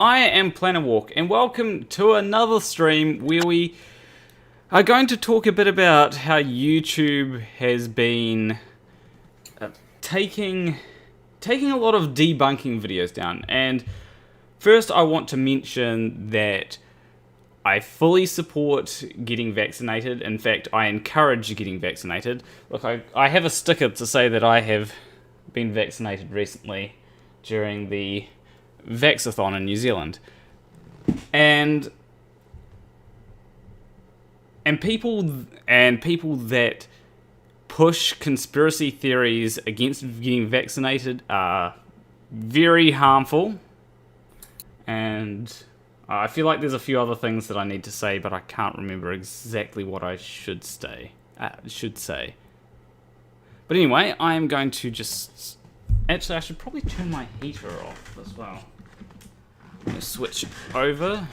I am Planetwalk, and welcome to another stream where we are going to talk a bit about how YouTube has been taking a lot of debunking videos down. And first, I want to mention that I fully support getting vaccinated. In fact, I encourage getting vaccinated. Look, I have a sticker to say that I have been vaccinated recently during the Vaxathon in New Zealand. And people that push conspiracy theories against getting vaccinated are very harmful. And I feel like there's a few other things that I need to say, but I can't remember exactly what I should say. But anyway, I am going to just... Actually, I should probably turn my heater off as well. I'm going to switch over.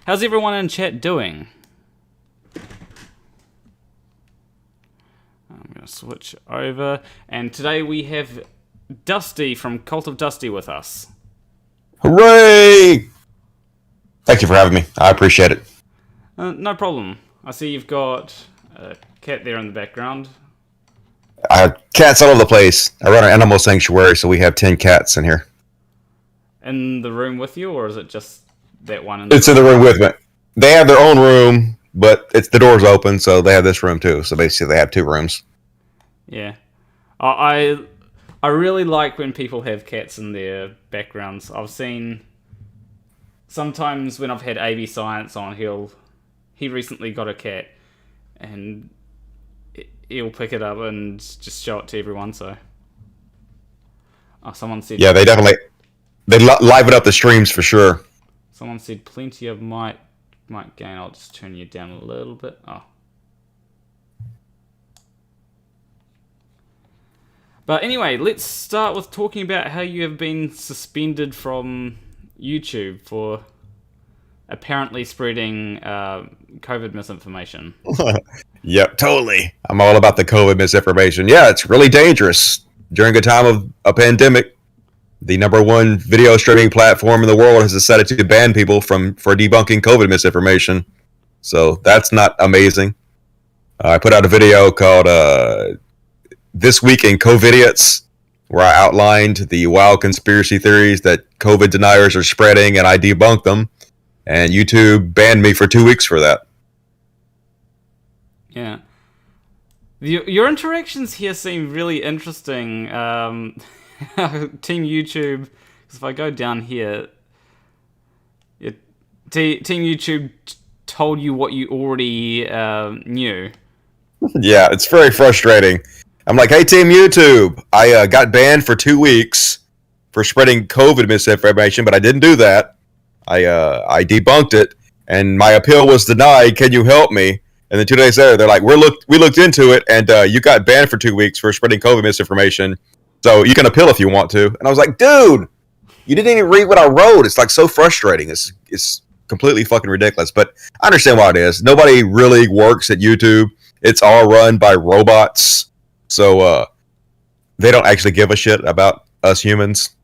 How's everyone in chat doing? I'm going to switch over. And today we have Dusty from Cult of Dusty with us. Hooray! Thank you for having me. I appreciate it. No problem. I see you've got a cat there in the background. I have cats all over the place. I run an animal sanctuary, so we have 10 cats in here. In the room with you, or is it just that one? It's in the room with me. They have their own room, but the door's open, so they have this room too. So basically, they have 2 rooms. Yeah, I really like when people have cats in their backgrounds. I've seen sometimes when I've had AB Science on, he recently got a cat, and he'll pick it up and just show it to everyone. So, someone said, yeah, they liven up the streams for sure. Someone said plenty of mic gain. I'll just turn you down a little bit. But anyway, let's start with talking about how you have been suspended from YouTube for apparently spreading COVID misinformation. Yep, totally. I'm all about the COVID misinformation. Yeah, it's really dangerous. During a time of a pandemic, the #1 video streaming platform in the world has decided to ban people for debunking COVID misinformation. So that's not amazing. I put out a video called This Week in COVIDiots, where I outlined the wild conspiracy theories that COVID deniers are spreading, and I debunked them. And YouTube banned me for 2 weeks for that. Yeah. Your interactions here seem really interesting. Team YouTube, because if I go down here, Team YouTube told you what you already knew. Yeah, it's very frustrating. I'm like, hey, Team YouTube, I got banned for 2 weeks for spreading COVID misinformation, but I didn't do that. I debunked it, and my appeal was denied. Can you help me? And then 2 days later, they're like, we looked into it, and you got banned for 2 weeks for spreading COVID misinformation. So you can appeal if you want to. And I was like, dude, you didn't even read what I wrote. It's like so frustrating. It's completely fucking ridiculous. But I understand why it is. Nobody really works at YouTube. It's all run by robots. So they don't actually give a shit about us humans.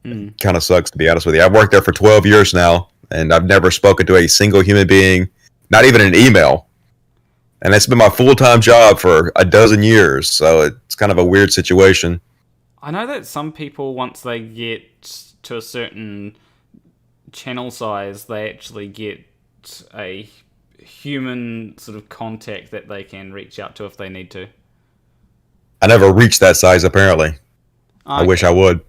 Kind of sucks, to be honest with you. I've worked there for 12 years now, and I've never spoken to a single human being, not even an email. And it's been my full-time job for a dozen years. So it's kind of a weird situation. I know that some people, once they get to a certain channel size, they actually get a human sort of contact that they can reach out to if they need to. I never reached that size, apparently. Okay. I wish I would.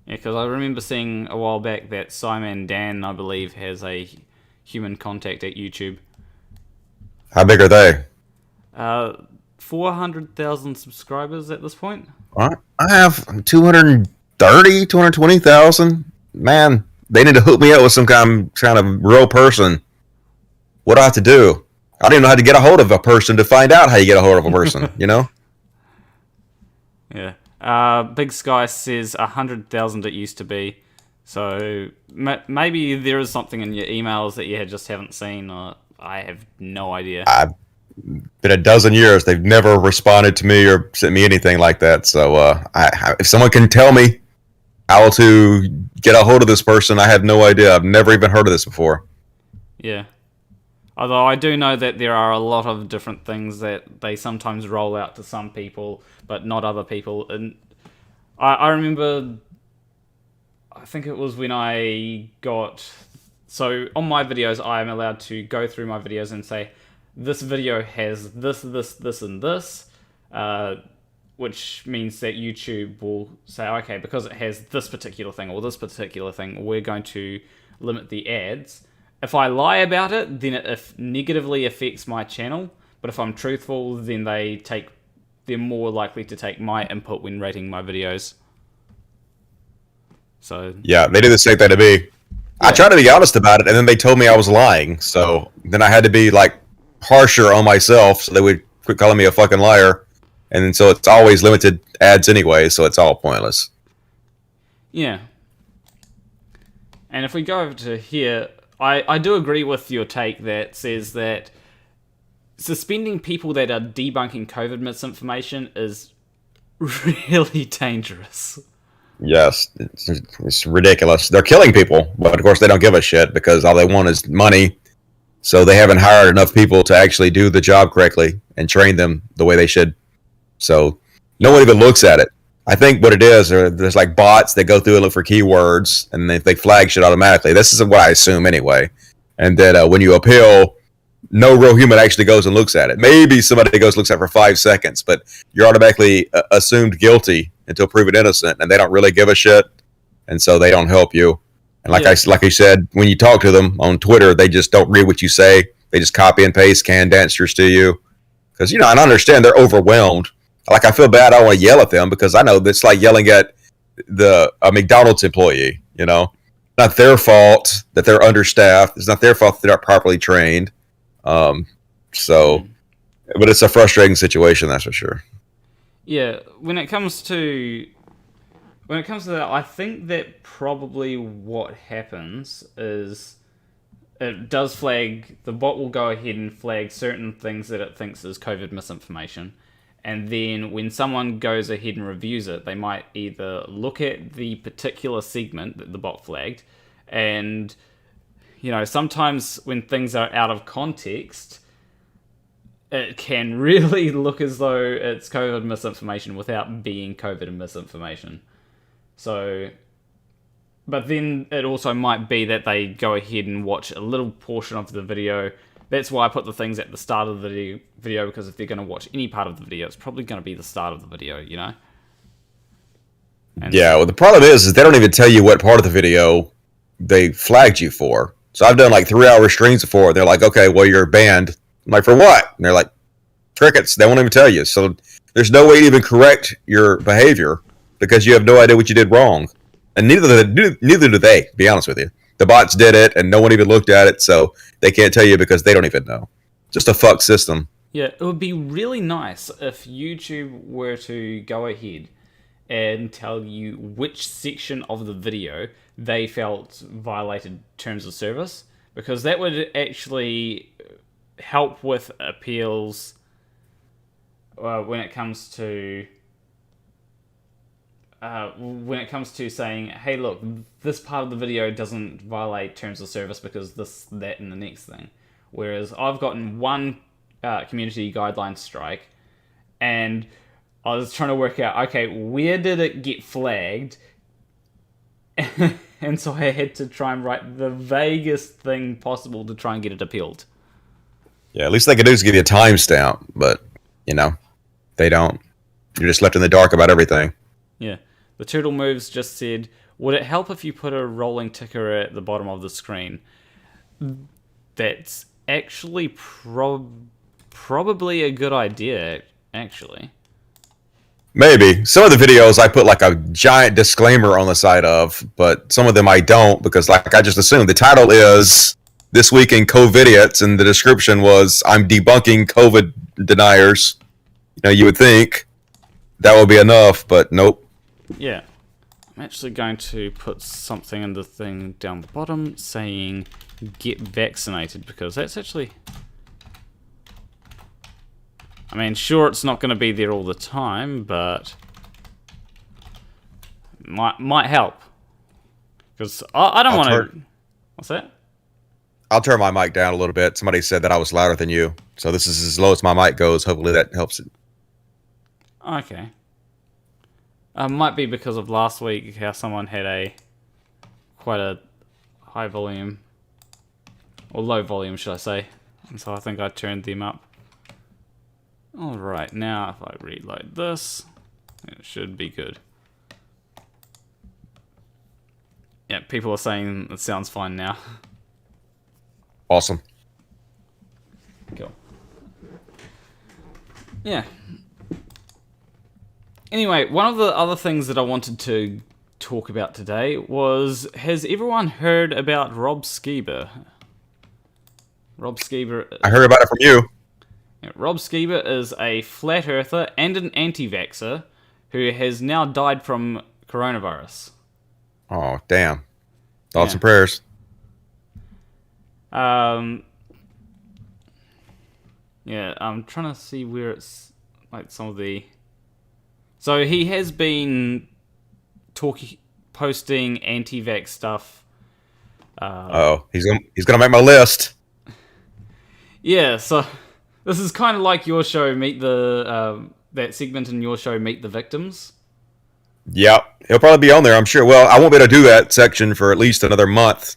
Yeah, because I remember seeing a while back that Simon Dan, I believe, has a human contact at YouTube. How big are they? 400,000 subscribers at this point. I have 230, 220,000. Man, they need to hook me up with some kind of real person. What do I have to do? I don't even know how to get a hold of a person to find out how you get a hold of a person, you know? Yeah. Big Sky says 100,000 it used to be. So maybe there is something in your emails that you just haven't seen, or I have no idea. I've been a dozen years. They've never responded to me or sent me anything like that. So if someone can tell me how to get a hold of this person, I have no idea. I've never even heard of this before. Yeah. Although I do know that there are a lot of different things that they sometimes roll out to some people, but not other people. And I remember, I think it was when I got... So on my videos, I am allowed to go through my videos and say, this video has this, and this, which means that YouTube will say, okay, because it has this particular thing or this particular thing, we're going to limit the ads. If I lie about it, then it negatively affects my channel. But if I'm truthful, then they're more likely to take my input when rating my videos. So yeah, they do the same thing to me. Yeah. I tried to be honest about it, and then they told me I was lying. So then I had to be like harsher on myself, so they would quit calling me a fucking liar. And then so it's always limited ads anyway, so it's all pointless. Yeah. And if we go over to here, I do agree with your take that says that suspending people that are debunking COVID misinformation is really dangerous. Yes, it's ridiculous. They're killing people, but of course they don't give a shit because all they want is money. So they haven't hired enough people to actually do the job correctly and train them the way they should. So no one even looks at it. I think what it is, there's like bots that go through and look for keywords, and they flag shit automatically. This is what I assume anyway. And then when you appeal, no real human actually goes and looks at it. Maybe somebody goes and looks at it for 5 seconds, but you're automatically assumed guilty until proven innocent, and they don't really give a shit, and so they don't help you. And like I said, when you talk to them on Twitter, they just don't read what you say. They just copy and paste canned answers to you. Because, I understand they're overwhelmed. Like, I feel bad. I want to yell at them because I know that's like yelling at a McDonald's employee, Not their fault that they're understaffed. It's not their fault that they're not properly trained. But it's a frustrating situation, that's for sure. Yeah, when it comes to that, I think that probably what happens is it does flag, the bot will go ahead and flag certain things that it thinks is COVID misinformation. And then when someone goes ahead and reviews it, they might either look at the particular segment that the bot flagged, and, sometimes when things are out of context, it can really look as though it's COVID misinformation without being COVID misinformation. So, but then it also might be that they go ahead and watch a little portion of the video. That's why I put the things at the start of the video, because if they're going to watch any part of the video, it's probably going to be the start of the video, And well, the problem is they don't even tell you what part of the video they flagged you for. So I've done like 3-hour streams before. They're like, okay, well, you're banned. I'm like, for what? And they're like, crickets. They won't even tell you. So there's no way to even correct your behavior because you have no idea what you did wrong. And neither do they, to be honest with you. The bots did it, and no one even looked at it, so they can't tell you because they don't even know. Just a fucked system. Yeah, it would be really nice if YouTube were to go ahead and tell you which section of the video they felt violated terms of service, because that would actually help with appeals when it comes to saying, hey, look, this part of the video doesn't violate terms of service because this, that, and the next thing. Whereas I've gotten one community guideline strike, and I was trying to work out, okay, where did it get flagged? And so I had to try and write the vaguest thing possible to try and get it appealed. Yeah, at least they could do is give you a timestamp, but, they don't. You're just left in the dark about everything. Yeah. The Turtle Moves just said, would it help if you put a rolling ticker at the bottom of the screen? That's actually probably a good idea, actually. Maybe. Some of the videos I put like a giant disclaimer on the side of, but some of them I don't because like I just assumed the title is This Week in COVIDiots and the description was I'm debunking COVID deniers. You would think that would be enough, but nope. Yeah. I'm actually going to put something in the thing down the bottom saying get vaccinated, because that's actually... I mean, sure, it's not going to be there all the time, but might help. Because I don't want to... What's that? I'll turn my mic down a little bit. Somebody said that I was louder than you. So this is as low as my mic goes. Hopefully that helps it. Okay. Might be because of last week, how someone had quite a high volume, or low volume, should I say. And so I think I turned them up. Alright, now if I reload this, it should be good. Yeah, people are saying it sounds fine now. Awesome. Cool. Yeah. Anyway, one of the other things that I wanted to talk about today was, has everyone heard about Rob Skiba? Rob Skiba... I heard about it from you. Yeah, Rob Skiba is a flat earther and an anti-vaxxer who has now died from coronavirus. Oh, damn. Thoughts and prayers. Yeah, I'm trying to see where it's, like, some of the... So he has been posting anti-vax stuff. He's gonna make my list. Yeah, so this is kind of like your show, that segment in your show, Meet the Victims. Yep, he'll probably be on there, I'm sure. Well, I won't be able to do that section for at least another month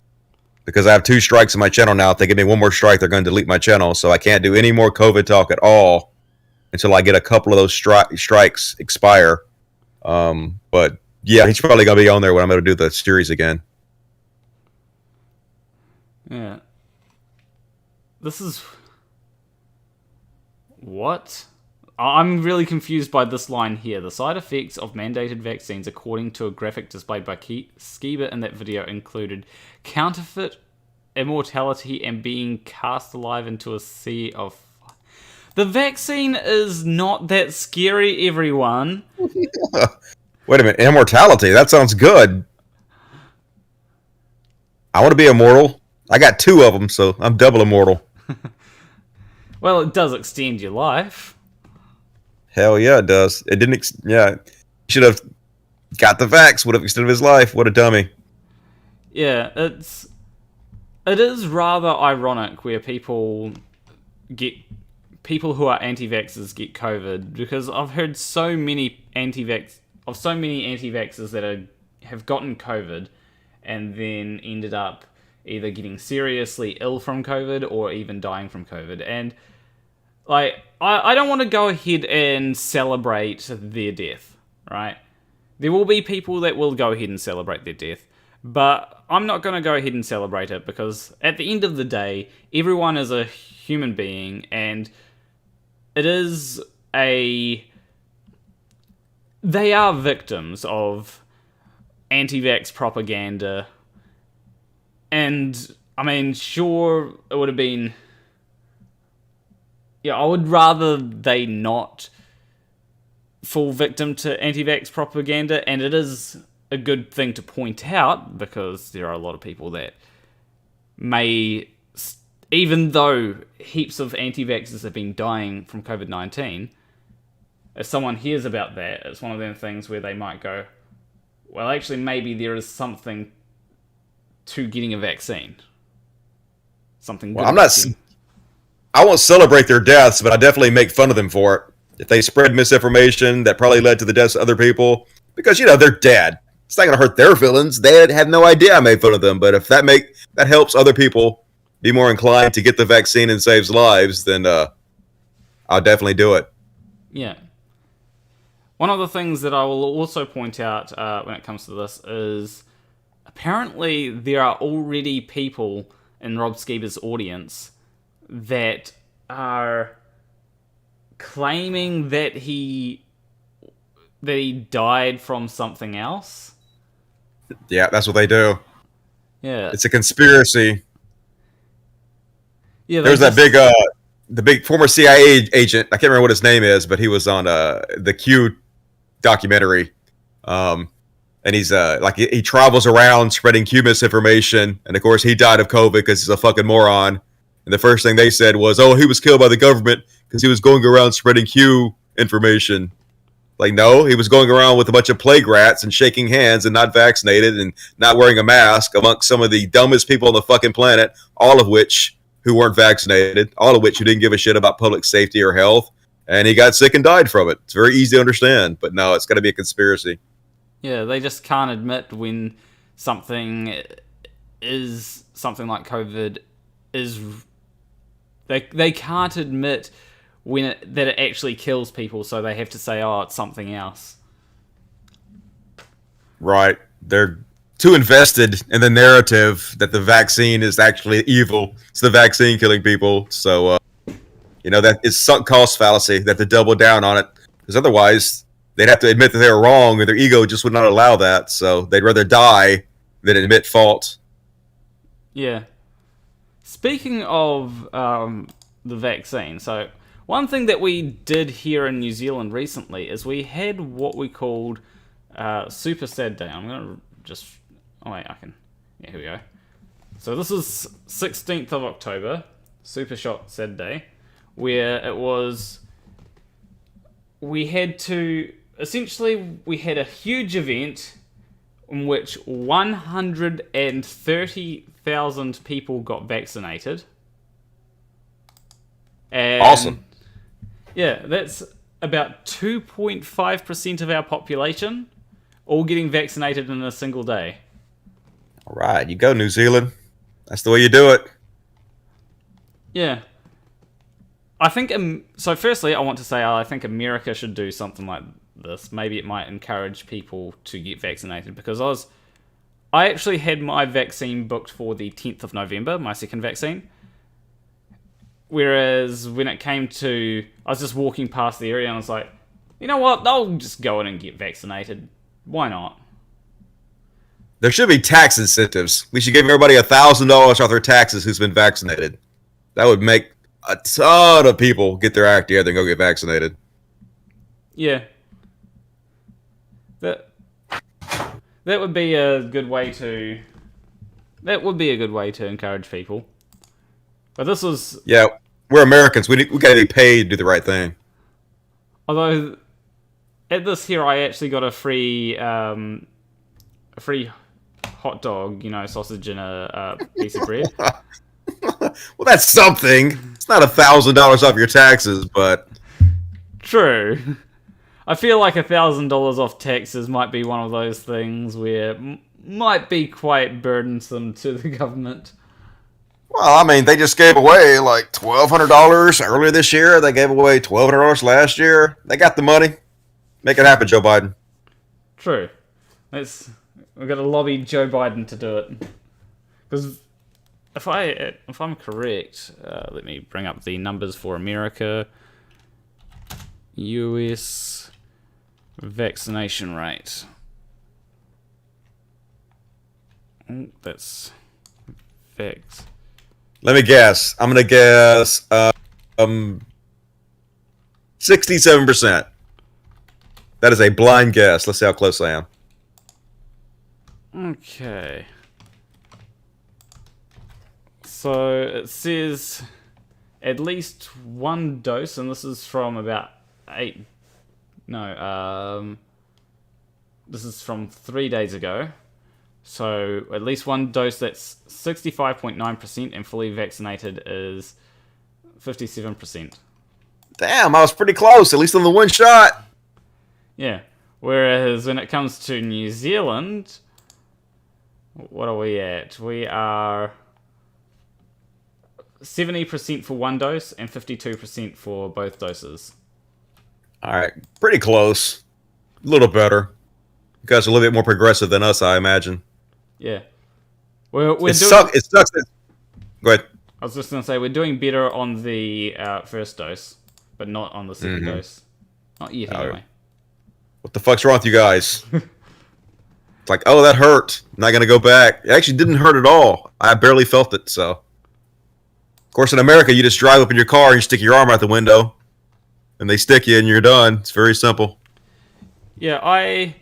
because I have 2 strikes on my channel now. If they give me one more strike, they're going to delete my channel, so I can't do any more COVID talk at all until I get a couple of those strikes expire. But yeah, he's probably going to be on there when I'm going to do the series again. Yeah. This is... What? I'm really confused by this line here. The side effects of mandated vaccines, according to a graphic displayed by Skiba in that video, included counterfeit immortality and being cast alive into a sea of... The vaccine is not that scary, everyone. Wait a minute, immortality? That sounds good. I want to be immortal. I got 2 of them, so I'm double immortal. Well, it does extend your life. Hell yeah, it does. It didn't. Should have got the vax. Would have extended his life. What a dummy. Yeah, it is rather ironic where people who are anti-vaxxers get COVID, because I've heard so many anti-vaxxers that have gotten COVID and then ended up either getting seriously ill from COVID or even dying from COVID. And like, I don't want to go ahead and celebrate their death, right? There will be people that will go ahead and celebrate their death, but I'm not going to go ahead and celebrate it because at the end of the day, everyone is a human being, and they are victims of anti-vax propaganda. And, I mean, sure, it would have been... Yeah, I would rather they not fall victim to anti-vax propaganda, and it is a good thing to point out, because there are a lot of people that may... Even though heaps of anti-vaxxers have been dying from COVID-19, if someone hears about that, it's one of them things where they might go, well, actually, maybe there is something to getting a vaccine. Something good. Well, I won't celebrate their deaths, but I definitely make fun of them for it. If they spread misinformation that probably led to the deaths of other people, because, they're dead. It's not going to hurt their feelings. They had no idea I made fun of them. But if that helps other people be more inclined to get the vaccine and saves lives, then I'll definitely do it. Yeah. One of the things that I will also point out when it comes to this is apparently there are already people in Rob Skiba's audience that are claiming that he died from something else. Yeah, that's what they do. Yeah. It's a conspiracy. Yeah, there's that the big former CIA agent. I can't remember what his name is, but he was on the Q documentary. And he's he travels around spreading Q misinformation. And of course, he died of COVID because he's a fucking moron. And the first thing they said was, oh, he was killed by the government because he was going around spreading Q information. Like, no, he was going around with a bunch of plague rats and shaking hands and not vaccinated and not wearing a mask amongst some of the dumbest people on the fucking planet, all of which who weren't vaccinated, all of which who didn't give a shit about public safety or health. And he got sick and died from it. It's very easy to understand, but no, it's got to be a conspiracy. Yeah, they just can't admit when something like COVID is. They can't admit that it actually kills people, so they have to say, "Oh, it's something else." Right. They're too invested in the narrative that the vaccine is actually evil. It's the vaccine killing people. So, that is sunk cost fallacy. They have to double down on it, because otherwise they'd have to admit that they were wrong, and their ego just would not allow that. So they'd rather die than admit fault. Yeah. Speaking of the vaccine, so one thing that we did here in New Zealand recently is we had what we called Super Sad Day. I'm going to just... Oh, wait, I can... Yeah, here we go. So this is 16th of October, Super Shot Sad Day, where it was... We had to... Essentially, we had a huge event in which 130,000 people got vaccinated. And awesome. Yeah, that's about 2.5% of our population all getting vaccinated in a single day. All right, you go, New Zealand. That's the way you do it. Yeah. I think... So firstly, I want to say I think America should do something like this. Maybe it might encourage people to get vaccinated, because I actually had my vaccine booked for the 10th of November, my second vaccine. Whereas when it came to... I was just walking past the area and I was like, you know what? I'll just go in and get vaccinated. Why not? There should be tax incentives. We should give everybody $1,000 off their taxes who's been vaccinated. That would make a ton of people get their act together and go get vaccinated. Yeah. That would be a good way to... That would be a good way to encourage people. But this was... Yeah, we're Americans. We got to be paid to do the right thing. Although, at this here, I actually got a free hot dog, sausage and a piece of bread. Well, that's something. It's not $1,000 off your taxes, but... True. I feel like $1,000 off taxes might be one of those things where might be quite burdensome to the government. Well, I mean, they just gave away like $1,200 earlier this year. They gave away $1,200 last year. They got the money. Make it happen, Joe Biden. True. We've got to lobby Joe Biden to do it. Because if I'm correct, let me bring up the numbers for America. US vaccination rate. Oh, that's vax. Let me guess. I'm going to guess 67%. That is a blind guess. Let's see how close I am. Okay. So it says at least one dose, and this is from about 8... No, this is from 3 days ago. So at least one dose, that's 65.9%, and fully vaccinated is 57%. Damn, I was pretty close, at least on the one shot. Yeah. Whereas when it comes to New Zealand, what are we at? We are 70% for one dose and 52% for both doses. All right, pretty close. A little better. You guys are a little bit more progressive than us, I imagine. Yeah. It sucks. Go ahead. I was just going to say, we're doing better on the first dose, but not on the second dose. Not yet, anyway. What the fuck's wrong with you guys? It's like, oh, that hurt. I'm not going to go back. It actually didn't hurt at all. I barely felt it, so. Of course, in America, you just drive up in your car and you stick your arm out the window, and they stick you and you're done. It's very simple. Yeah, I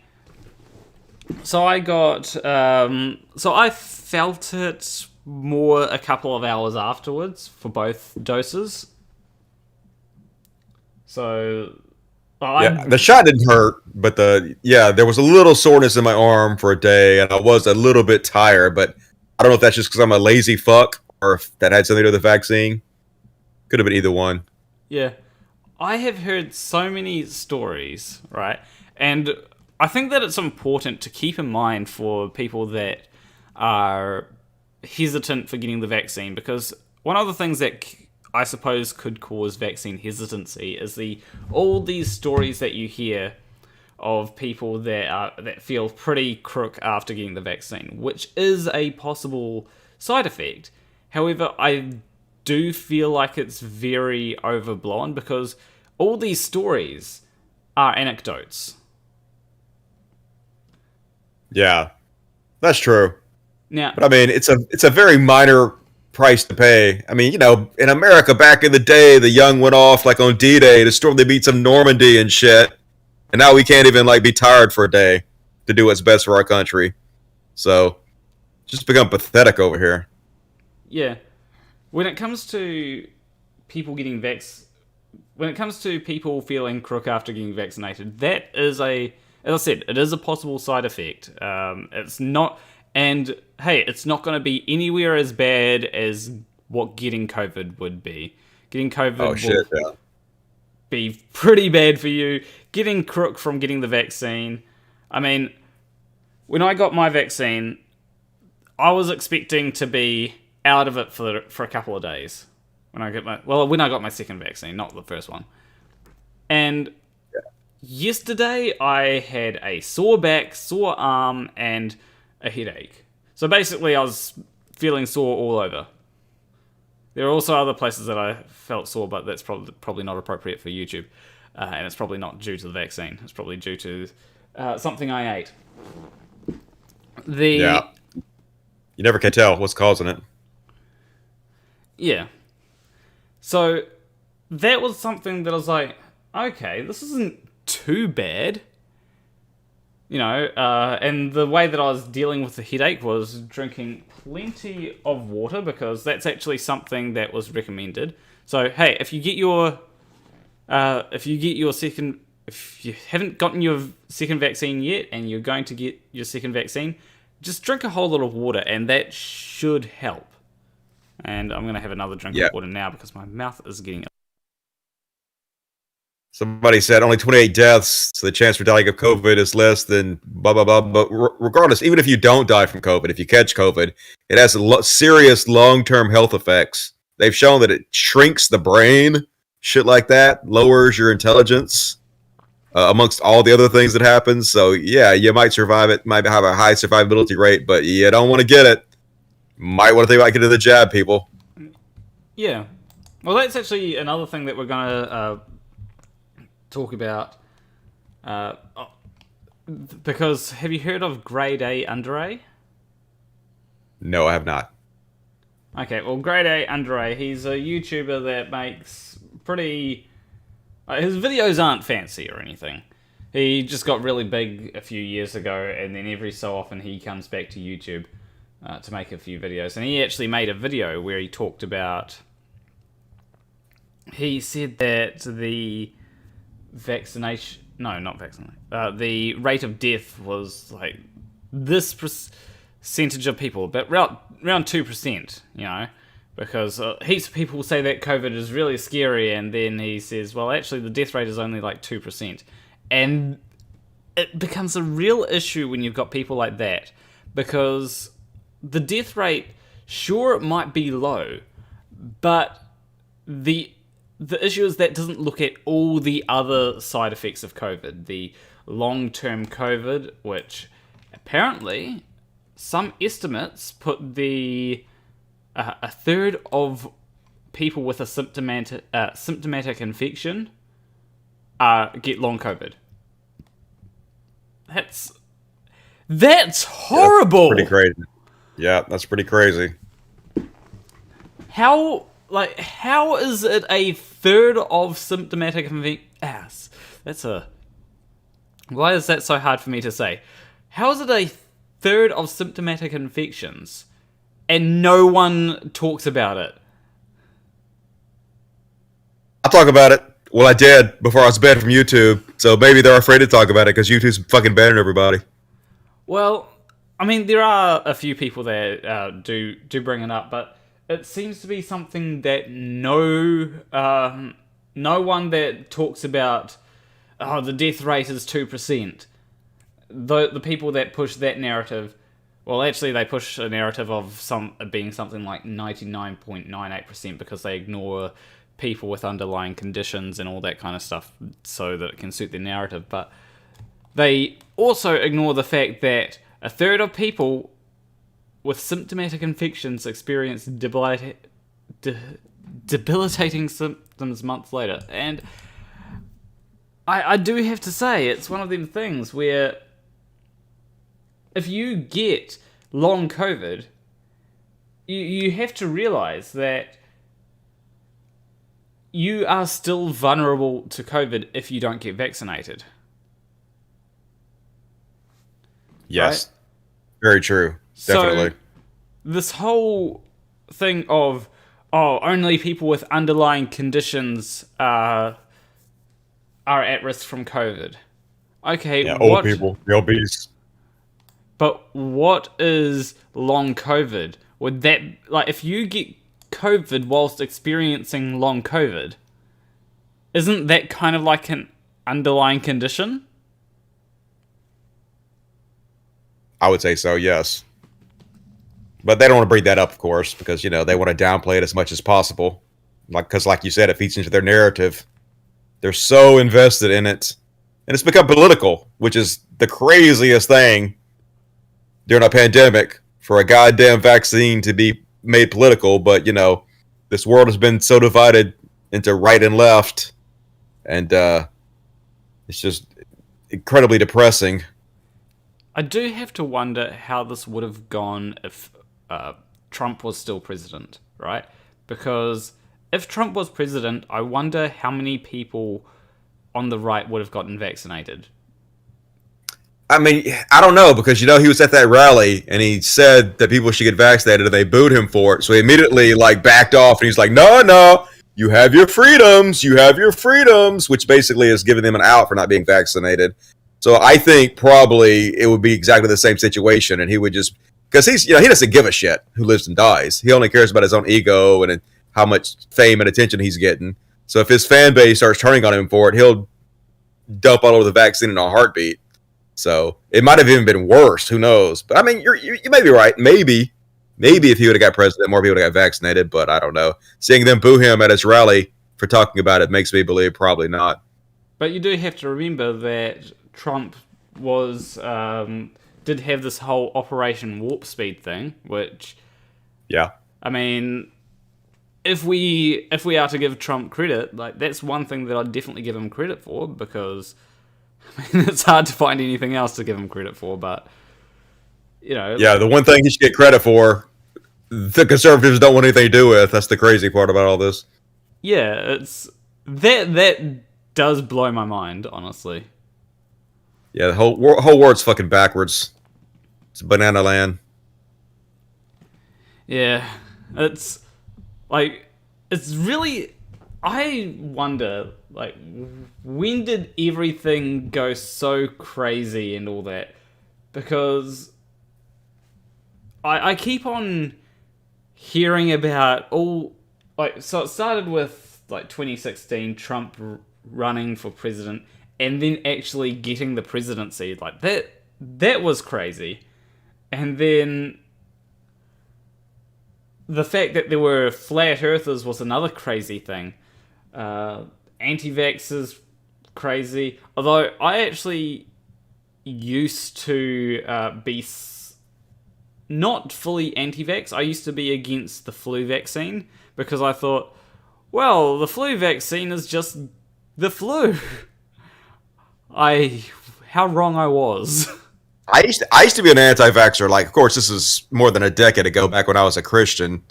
felt it more a couple of hours afterwards for both doses. So Yeah, the shot didn't hurt, but there was a little soreness in my arm for a day, and I was a little bit tired. But I don't know if that's just because I'm a lazy fuck, or if that had something to do with the vaccine. Could have been either one. Yeah. I have heard so many stories, right? And I think that it's important to keep in mind for people that are hesitant for getting the vaccine, because one of the things that I suppose could cause vaccine hesitancy is all these stories that you hear of people that feel pretty crook after getting the vaccine, which is a possible side effect. However, I do feel like it's very overblown because all these stories are anecdotes. Yeah, that's true. Now, But I mean, it's a very minor price to pay. I mean, in America back in the day, the young went off like on D-Day to storm the beats of Normandy and shit, and now we can't even like be tired for a day to do what's best for our country. So, just become pathetic over here. yeah, when it comes to people getting when it comes to people feeling crook after getting vaccinated, that is as I said, it is a possible side effect. It's not, and hey, it's not going to be anywhere as bad as what getting COVID would be. Getting COVID will be pretty bad for you. Getting crook from getting the vaccine. I mean, when I got my vaccine, I was expecting to be out of it for a couple of days. When I got my second vaccine, not the first one. And yesterday I had a sore back, sore arm, and a headache. So basically I was feeling sore all over. There are also other places that I felt sore, but that's probably not appropriate for YouTube. And it's probably not due to the vaccine. It's probably due to something I ate. Yeah. You never can tell what's causing it. Yeah. So that was something that I was like, okay, this isn't too bad. And the way that I was dealing with the headache was drinking plenty of water, because that's actually something that was recommended. So hey, if you haven't gotten your second vaccine yet and you're going to get your second vaccine, just drink a whole lot of water, and that should help. And I'm going to have another drink of water now because my mouth is getting... Somebody said only 28 deaths, so the chance for dying of COVID is less than blah, blah, blah. But regardless, even if you don't die from COVID, if you catch COVID, it has serious long-term health effects. They've shown that it shrinks the brain, shit like that, lowers your intelligence, amongst all the other things that happen. So, yeah, you might survive it, might have a high survivability rate, but you don't want to get it. Might want to think about getting the jab, people. Yeah. Well, that's actually another thing that we're going to talk about. Because have you heard of Grade A Under A? No, I have not. Okay, well, Grade A Under A, he's a YouTuber that makes pretty... his videos aren't fancy or anything. He just got really big a few years ago, and then every so often he comes back to YouTube to make a few videos. And he actually made a video where he talked about... He said that the vaccination... No, not vaccination. The rate of death was like this percentage of people, but around 2%, because heaps of people say that COVID is really scary, and then he says, well, actually the death rate is only like 2%. And it becomes a real issue when you've got people like that, because the death rate, sure, it might be low, but the issue is that doesn't look at all the other side effects of COVID. The long-term COVID, which apparently some estimates put a third of people with a symptomatic infection get long COVID. That's horrible. That's pretty crazy. Yeah, that's pretty crazy. How is it a third of symptomatic infections? Why is that so hard for me to say? How is it a third of symptomatic infections and no one talks about it? I'll talk about it. Well, I did before I was banned from YouTube. So maybe they're afraid to talk about it because YouTube's fucking banning everybody. Well, I mean, there are a few people that do bring it up, but it seems to be something that no one that talks about the death rate is 2%. The people that push that narrative, well, actually, they push a narrative of being something like 99.98% because they ignore people with underlying conditions and all that kind of stuff so that it can suit their narrative. But they also ignore the fact that a third of people with symptomatic infections experience debilitating symptoms months later. And I do have to say, it's one of them things where if you get long COVID, you have to realize that you are still vulnerable to COVID if you don't get vaccinated. Yes. Right? Very true. Definitely. So, this whole thing of, only people with underlying conditions are at risk from COVID. Okay, yeah, old people, the obese. But what is long COVID? Would that, like, if you get COVID whilst experiencing long COVID, isn't that kind of like an underlying condition? I would say so, yes. But they don't want to bring that up, of course, because, they want to downplay it as much as possible. Because, like you said, it feeds into their narrative. They're so invested in it. And it's become political, which is the craziest thing during a pandemic for a goddamn vaccine to be made political. But, this world has been so divided into right and left. And it's just incredibly depressing. I do have to wonder how this would have gone if Trump was still president, right? Because if Trump was president, I wonder how many people on the right would have gotten vaccinated. I mean, I don't know, because, he was at that rally and he said that people should get vaccinated and they booed him for it. So he immediately, backed off and he's like, no, you have your freedoms, which basically is giving them an out for not being vaccinated. So I think probably it would be exactly the same situation, and he would just, because he doesn't give a shit who lives and dies. He only cares about his own ego and how much fame and attention he's getting. So if his fan base starts turning on him for it, he'll dump all over the vaccine in a heartbeat. So it might have even been worse. Who knows? But I mean, you may be right. Maybe if he would have got president, more people would have got vaccinated. But I don't know. Seeing them boo him at his rally for talking about it makes me believe probably not. But you do have to remember that Trump did have this whole Operation Warp Speed thing, which, yeah, I mean, if we are to give Trump credit, that's one thing that I'd definitely give him credit for, because I mean, it's hard to find anything else to give him credit for. But yeah, the one thing he should get credit for, the conservatives don't want anything to do with. That's the crazy part about all this. Yeah, it's that does blow my mind, honestly. Yeah, the whole world's fucking backwards. It's banana land. Yeah, it's really, I wonder, when did everything go so crazy and all that? Because I keep on hearing about so it started with 2016, Trump running for president, and then actually getting the presidency. That was crazy. And then the fact that there were flat earthers was another crazy thing. Anti-vaxxers, crazy. Although I actually used to be not fully anti-vax. I used to be against the flu vaccine because I thought, well, the flu vaccine is just the flu. How wrong I was. I used to be an anti-vaxxer. Of course, this is more than a decade ago, back when I was a Christian.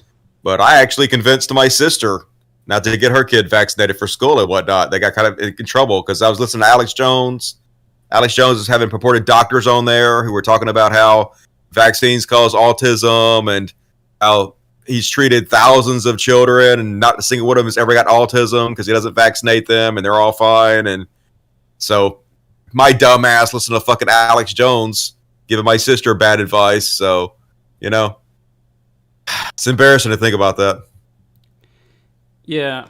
But I actually convinced my sister not to get her kid vaccinated for school and whatnot. They got kind of in trouble because I was listening to Alex Jones. Alex Jones is having purported doctors on there who were talking about how vaccines cause autism and how he's treated thousands of children and not a single one of them has ever got autism because he doesn't vaccinate them and they're all fine. And So my dumb ass listened to fucking Alex Jones giving my sister bad advice. So, it's embarrassing to think about that. Yeah.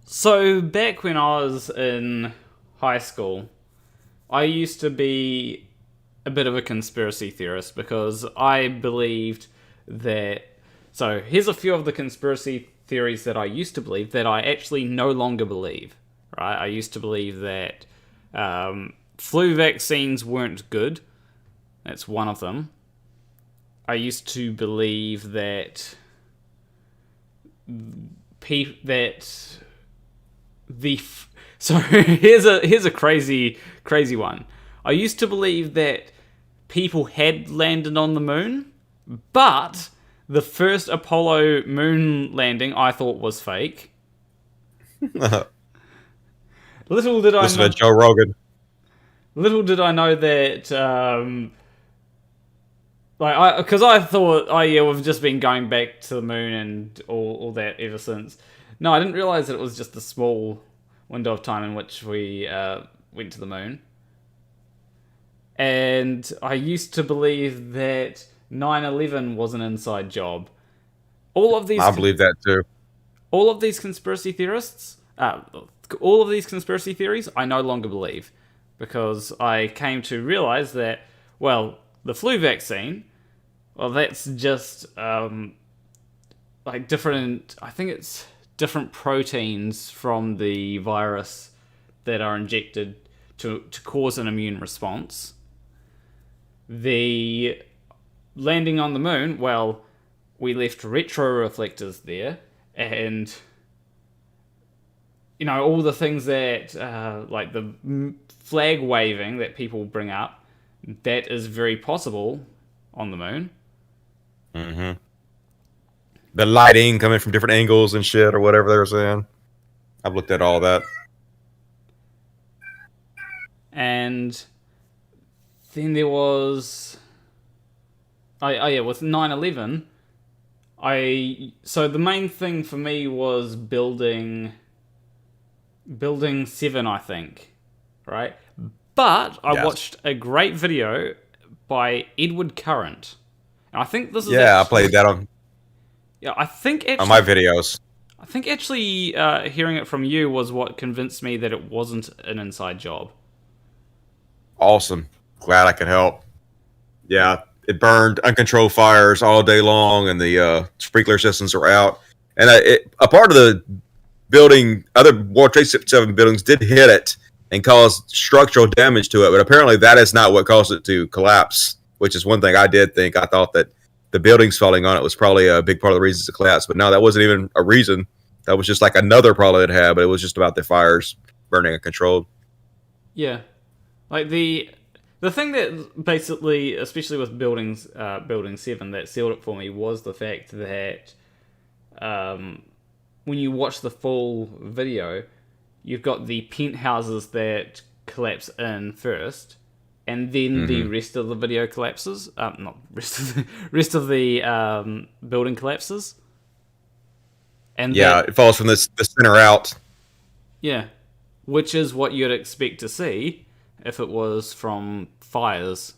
So back when I was in high school, I used to be a bit of a conspiracy theorist because I believed that... So here's a few of the conspiracy theories that I used to believe that I actually no longer believe. Right? I used to believe that flu vaccines weren't good. That's one of them. I used to believe that so here's a crazy one. I used to believe that people had landed on the moon, but the first Apollo moon landing I thought was fake. Little did I Listen know, to Joe Rogan. Little did I know that because I thought, oh yeah, we've just been going back to the moon and all that ever since. No, I didn't realize that it was just a small window of time in which we went to the moon. And I used to believe that 9/11 was an inside job. I believe that too. All of these conspiracy theorists, all of these conspiracy theories, I no longer believe, because I came to realize that, well, the flu vaccine, well, that's just different. I think it's different proteins from the virus that are injected to cause an immune response. The landing on the moon, well, we left retroreflectors there, and all the things that like the flag waving that people bring up, that is very possible on the moon. Mm-hmm. The lighting coming from different angles and shit, or whatever they were saying. I've looked at all that. And then there was... with 9/11, so the main thing for me was building 7, I think. Right? But I watched a great video by Edward Current. And I think this is... Yeah, I played that on... Yeah, I think actually... on my videos. I think actually hearing it from you was what convinced me that it wasn't an inside job. Awesome. Glad I could help. Yeah, it burned uncontrolled fires all day long, and the sprinkler systems were out. And a part of the building, other World Trade 7 buildings did hit it and cause structural damage to it, but apparently that is not what caused it to collapse, which is one thing I did think. I thought that the buildings falling on it was probably a big part of the reasons it collapsed, but no, that wasn't even a reason. That was just like another problem it had, but it was just about the fires burning uncontrolled. Yeah. Like the thing that basically, especially with building 7, that sealed it for me was the fact that when you watch the full video, you've got the penthouses that collapse in first, and then the rest of the video collapses. Rest of the building collapses. And it falls from the center out. Yeah, which is what you'd expect to see if it was from fires.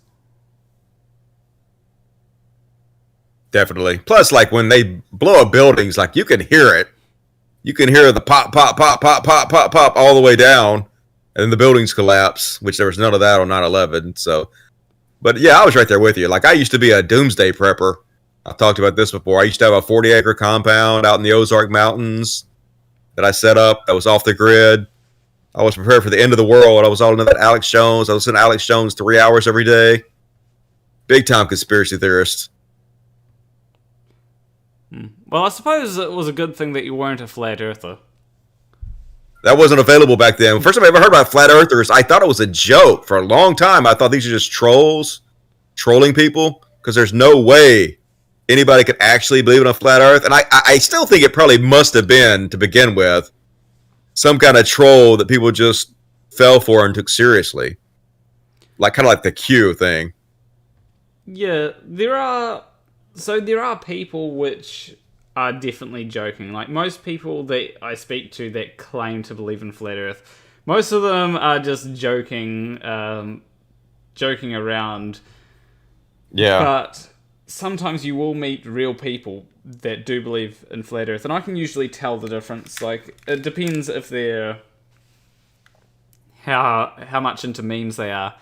Definitely. Plus, like, when they blow up buildings, like, you can hear it. You can hear the pop, pop, pop, pop, pop, pop, pop all the way down, and then the buildings collapse, which there was none of that on 9/11. So, but yeah, I was right there with you. Like, I used to be a doomsday prepper. I've talked about this before. I used to have a 40-acre compound out in the Ozark Mountains that I set up that was off the grid. I was prepared for the end of the world. I was all into that Alex Jones. I was listening to Alex Jones 3 hours every day. Big time conspiracy theorist. Well, I suppose it was a good thing that you weren't a flat earther. That wasn't available back then. First time I ever heard about flat earthers, I thought it was a joke. For a long time, I thought these are just trolls trolling people, because there's no way anybody could actually believe in a flat earth. And I still think it probably must have been, to begin with, some kind of troll that people just fell for and took seriously. Kind of like the Q thing. Yeah, there are people which are definitely joking. Like, most people that I speak to that claim to believe in Flat Earth, most of them are just joking, joking around. Yeah. But sometimes you will meet real people that do believe in Flat Earth, and I can usually tell the difference. Like, it depends if they're how much into memes they are.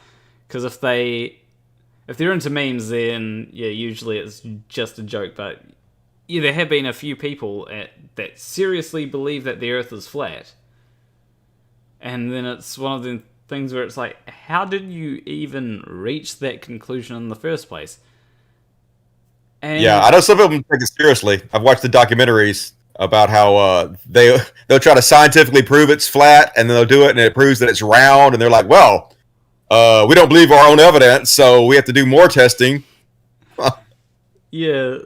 Because if they're into memes, then yeah, usually it's just a joke. But yeah, there have been a few people that seriously believe that the Earth is flat, and then it's one of the things where it's like, how did you even reach that conclusion in the first place? And yeah, I know some of them take it seriously. I've watched the documentaries about how they'll try to scientifically prove it's flat, and then they'll do it, and it proves that it's round, and they're like, well, we don't believe our own evidence, so we have to do more testing. yeah,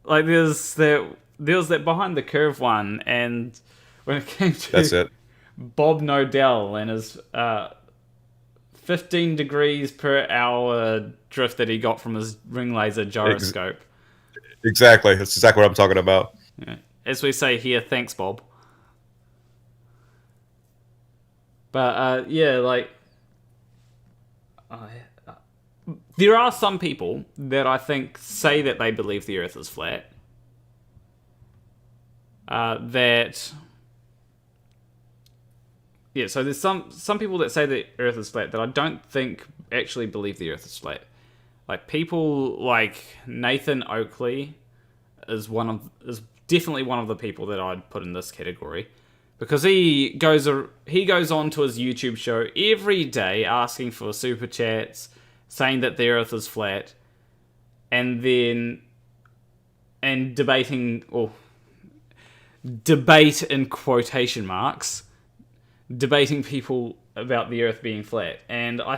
like there's that behind the curve one, and when it came to That's it. Bob Nodell and his 15 degrees per hour drift that he got from his ring laser gyroscope. Exactly. That's exactly what I'm talking about. Yeah. As we say here, thanks, Bob. But yeah, like there are some people that I think say that they believe the Earth is flat. So there's some people that say the Earth is flat that I don't think actually believe the Earth is flat. Like, people like Nathan Oakley is definitely one of the people that I'd put in this category, because he goes on to his YouTube show every day asking for super chats, saying that the Earth is flat, and debating, or debate in quotation marks, debating people about the Earth being flat. And I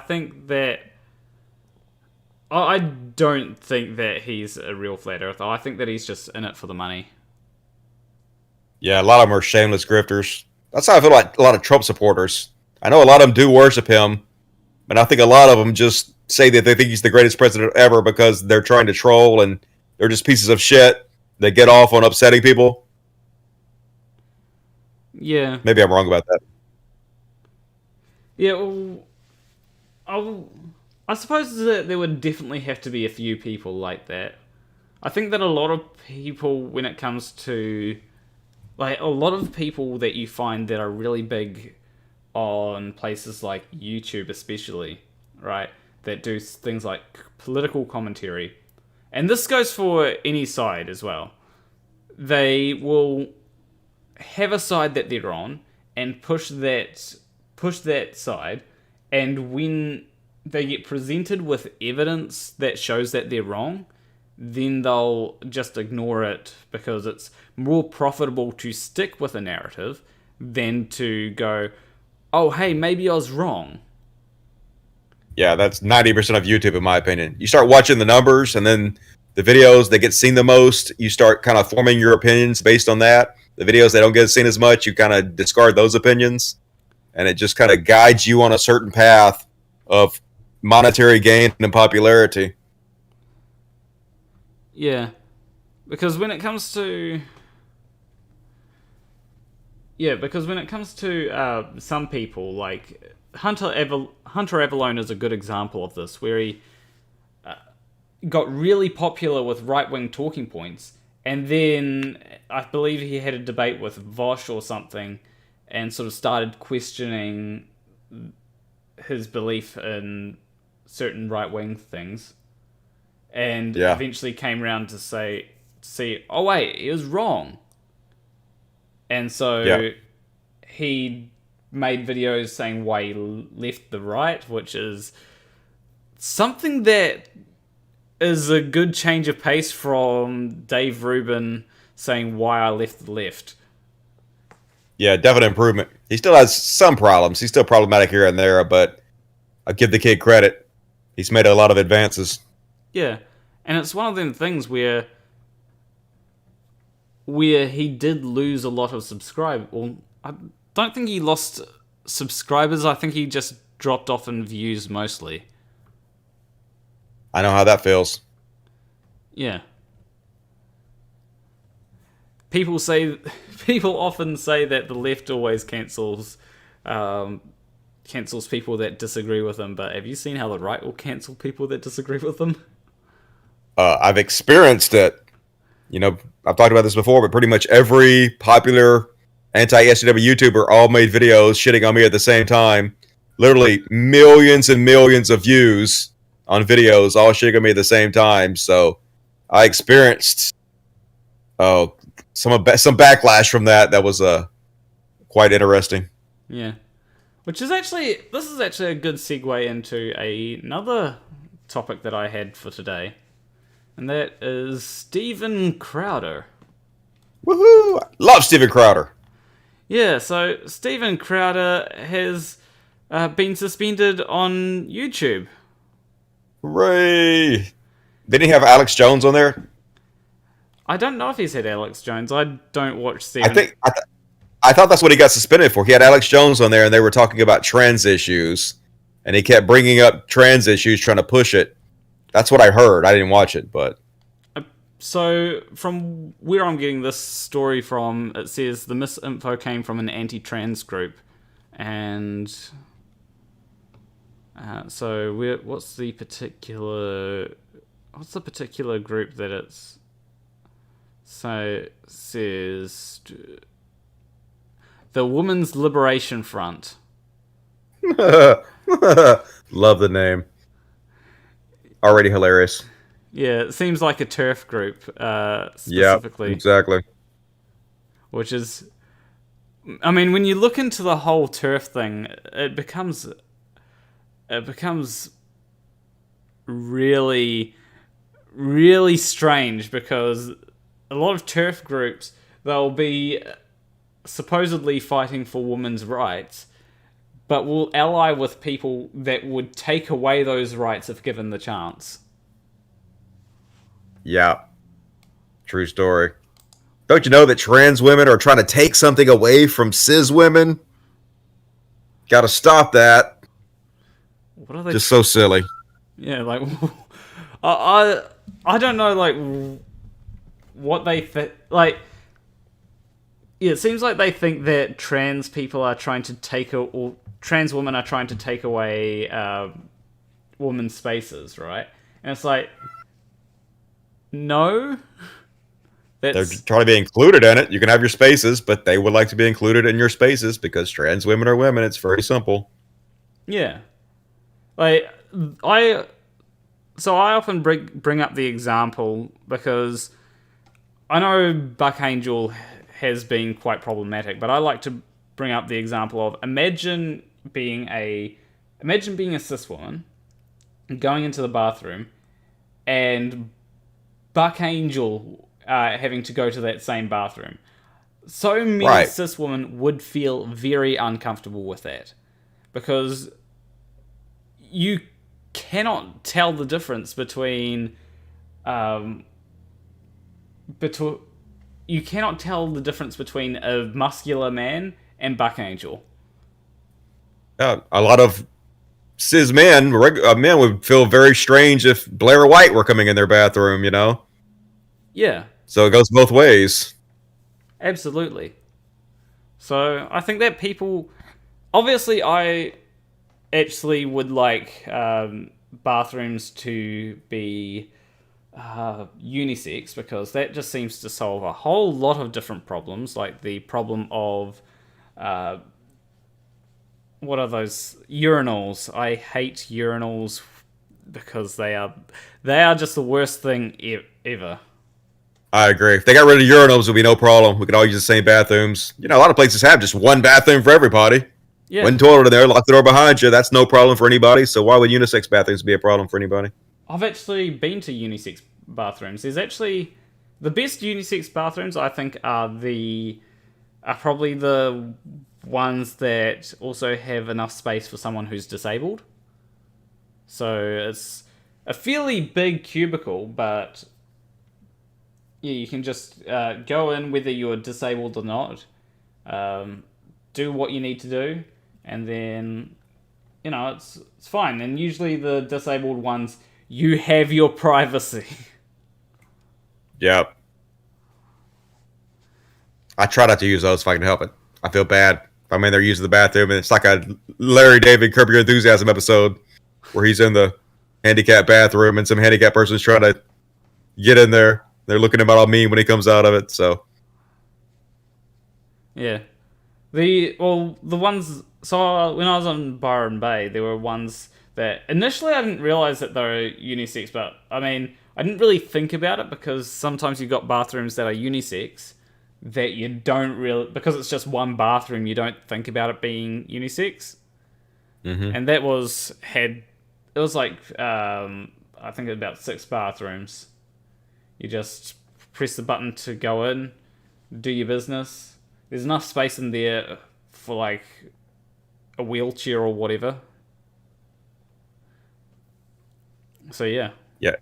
don't think that he's a real flat earther. I think that he's just in it for the money. Yeah, a lot of them are shameless grifters. That's how I feel like a lot of Trump supporters. I know a lot of them do worship him, but I think a lot of them just say that they think he's the greatest president ever because they're trying to troll, and they're just pieces of shit that get off on upsetting people. Yeah. Maybe I'm wrong about that. Yeah, well, I suppose that there would definitely have to be a few people like that. I think that a lot of people, when it comes to, like, a lot of people that you find that are really big on places like YouTube especially, right, that do things like political commentary, and this goes for any side as well, they will have a side that they're on and push that side, and when they get presented with evidence that shows that they're wrong, then they'll just ignore it because it's more profitable to stick with a narrative than to go, oh, hey, maybe I was wrong. Yeah, that's 90% of YouTube, in my opinion. You start watching the numbers, and then the videos that get seen the most, you start kind of forming your opinions based on that. The videos that don't get seen as much, you kind of discard those opinions, and it just kind of guides you on a certain path of monetary gain and popularity. Yeah, because when it comes to some people, like Hunter Avallone is a good example of this, where he got really popular with right-wing talking points, and then I believe he had a debate with Vosh or something, and sort of started questioning his belief in certain right-wing things, and eventually came around to see, oh wait, he was wrong. And so he made videos saying why he left the right, which is something that is a good change of pace from Dave Rubin saying why I left the left. Yeah, definite improvement. He still has some problems. He's still problematic here and there, but I'll give the kid credit. He's made a lot of advances. Yeah, and it's one of them things where he did lose a lot of subscribers. Well, I don't think he lost subscribers. I think he just dropped off in views mostly. I know how that feels. Yeah. people often say that the left always cancels people that disagree with them, but have you seen how the right will cancel people that disagree with them? I've experienced it. You know, I've talked about this before, but pretty much every popular anti-SJW YouTuber all made videos shitting on me at the same time. Literally millions and millions of views on videos all shitting on me at the same time. So I experienced some backlash from that. That was quite interesting. Yeah. This is actually a good segue into another topic that I had for today. And that is Steven Crowder. Woohoo! Love Steven Crowder. Yeah, so Steven Crowder has been suspended on YouTube. Hooray! Didn't he have Alex Jones on there? I don't know if he's had Alex Jones. I don't watch Steven. I thought that's what he got suspended for. He had Alex Jones on there, and they were talking about trans issues, and he kept bringing up trans issues, trying to push it. That's what I heard. I didn't watch it, but... So, from where I'm getting this story from, it says the misinfo came from an anti-trans group. And... what's the particular group that it's... So, it says... The Women's Liberation Front. Love the name. Already hilarious. Yeah, it seems like a TERF group, specifically. Yeah, exactly. Which is... I mean, when you look into the whole TERF thing, it becomes really, really strange, because a lot of TERF groups, they'll be supposedly fighting for women's rights, but will ally with people that would take away those rights if given the chance. Yeah. True story. Don't you know that trans women are trying to take something away from cis women? Gotta stop that. What are they? Just so silly. Yeah, like... I don't know, like, what they... like... Yeah, it seems like they think that trans people are trying to take... or trans women are trying to take away women's spaces, right? And it's like... No. They're trying to be included in it. You can have your spaces, but they would like to be included in your spaces because trans women are women. It's very simple. Yeah. Like, I often bring up the example because I know Buck Angel has been quite problematic, but I like to bring up the example of imagine being a cis woman going into the bathroom and Buck Angel having to go to that same bathroom. So many cis women would feel very uncomfortable with that because you cannot tell the difference between you cannot tell the difference between a muscular man and Buck Angel. A lot of cis men would feel very strange if Blair White were coming in their bathroom, you know? Yeah. So it goes both ways. Absolutely. So I think that people... Obviously, I actually would like bathrooms to be unisex because that just seems to solve a whole lot of different problems, like the problem of... what are those urinals? I hate urinals because they are just the worst thing ever. I agree. If they got rid of urinals, it would be no problem. We could all use the same bathrooms. You know, a lot of places have just one bathroom for everybody. Yeah. One toilet in there, lock the door behind you. That's no problem for anybody. So why would unisex bathrooms be a problem for anybody? I've actually been to unisex bathrooms. There's actually the best unisex bathrooms. I think are probably the ones that also have enough space for someone who's disabled. So it's a fairly big cubicle, but yeah, you can just go in whether you're disabled or not, do what you need to do, and then, you know, it's fine. And usually the disabled ones, you have your privacy. Yep. I try not to use those if I can help it. I feel bad. I'm in there using the bathroom, and it's like a Larry David Curb Your Enthusiasm episode where he's in the handicapped bathroom and some handicapped person's trying to get in there. They're looking at him all mean when he comes out of it. So Yeah. The ones. So when I was on Byron Bay, there were ones that initially I didn't realize that they were unisex, but I mean, I didn't really think about it because sometimes you've got bathrooms that are unisex that you don't really, because it's just one bathroom, you don't think about it being unisex. And that was like I think about 6 bathrooms. You just press the button to go in, do your business. There's enough space in there for like a wheelchair or whatever. So yeah. yeah,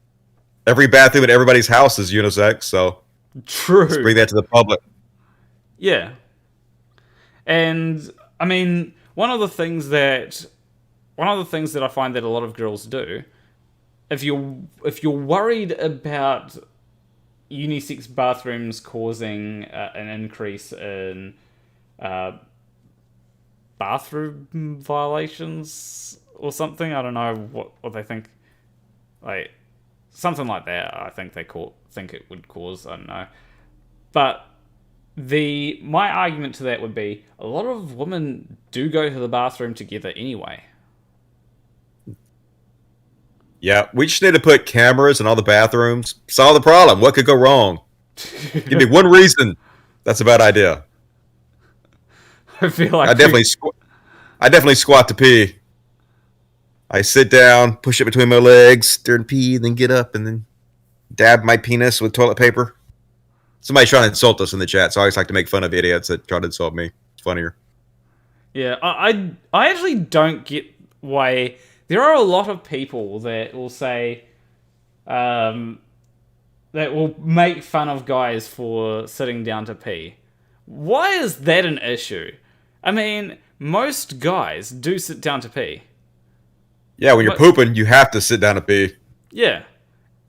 every bathroom at everybody's house is unisex. So True. let's bring that to the public. Yeah. And I mean, one of the things that I find that a lot of girls do, if you're worried about unisex bathrooms causing an increase in bathroom violations or something, I don't know what they think, like something like that. I think think it would cause. I don't know, but my argument to that would be a lot of women do go to the bathroom together anyway. Yeah, we just need to put cameras in all the bathrooms. Solve the problem. What could go wrong? Give me one reason. That's a bad idea. I feel like I definitely squat to pee. I sit down, push it between my legs during pee, then get up and then dab my penis with toilet paper. Somebody's trying to insult us in the chat, so I always like to make fun of idiots that try to insult me. It's funnier. Yeah, I actually don't get why there are a lot of people that will say, that will make fun of guys for sitting down to pee. Why is that an issue? I mean, most guys do sit down to pee. Yeah, when you're pooping, you have to sit down to pee. Yeah,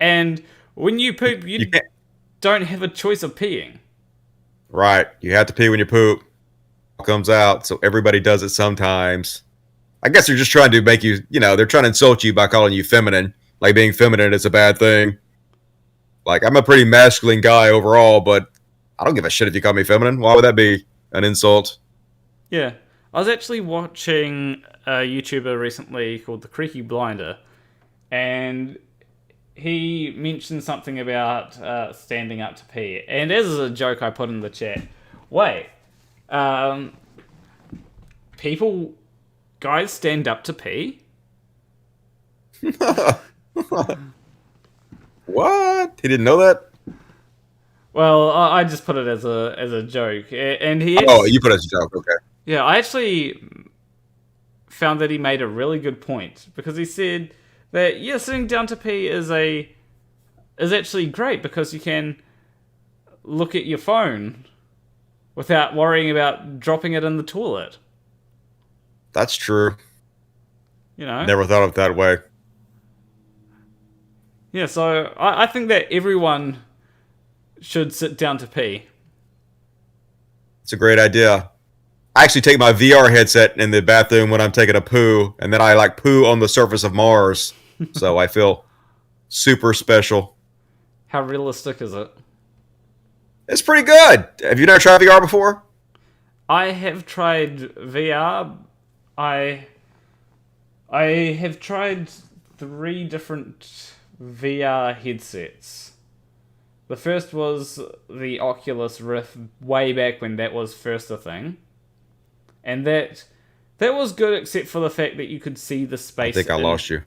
and when you poop, you don't have a choice of peeing. Right, you have to pee when you poop. It comes out, so everybody does it sometimes. I guess they're just trying to make you, they're trying to insult you by calling you feminine. Like being feminine is a bad thing. Like, I'm a pretty masculine guy overall, but I don't give a shit if you call me feminine. Why would that be an insult? Yeah. I was actually watching a YouTuber recently called The Creaky Blinder, and he mentioned something about standing up to pee. And as a joke, I put in the chat, wait, guys stand up to pee? What? He didn't know that? Well, I just put it as a joke, and he. Oh, you put it as a joke, okay. Yeah, I actually found that he made a really good point because he said that sitting down to pee is actually great because you can look at your phone without worrying about dropping it in the toilet. That's true. Never thought of it that way. Yeah, so I think that everyone should sit down to pee. It's a great idea. I actually take my VR headset in the bathroom when I'm taking a poo, and then I poo on the surface of Mars. So I feel super special. How realistic is it? It's pretty good. Have you never tried VR before? I have tried VR. I have tried 3 different VR headsets. The first was the Oculus Rift way back when that was first a thing. And that was good except for the fact that you could see the space. I think I lost you.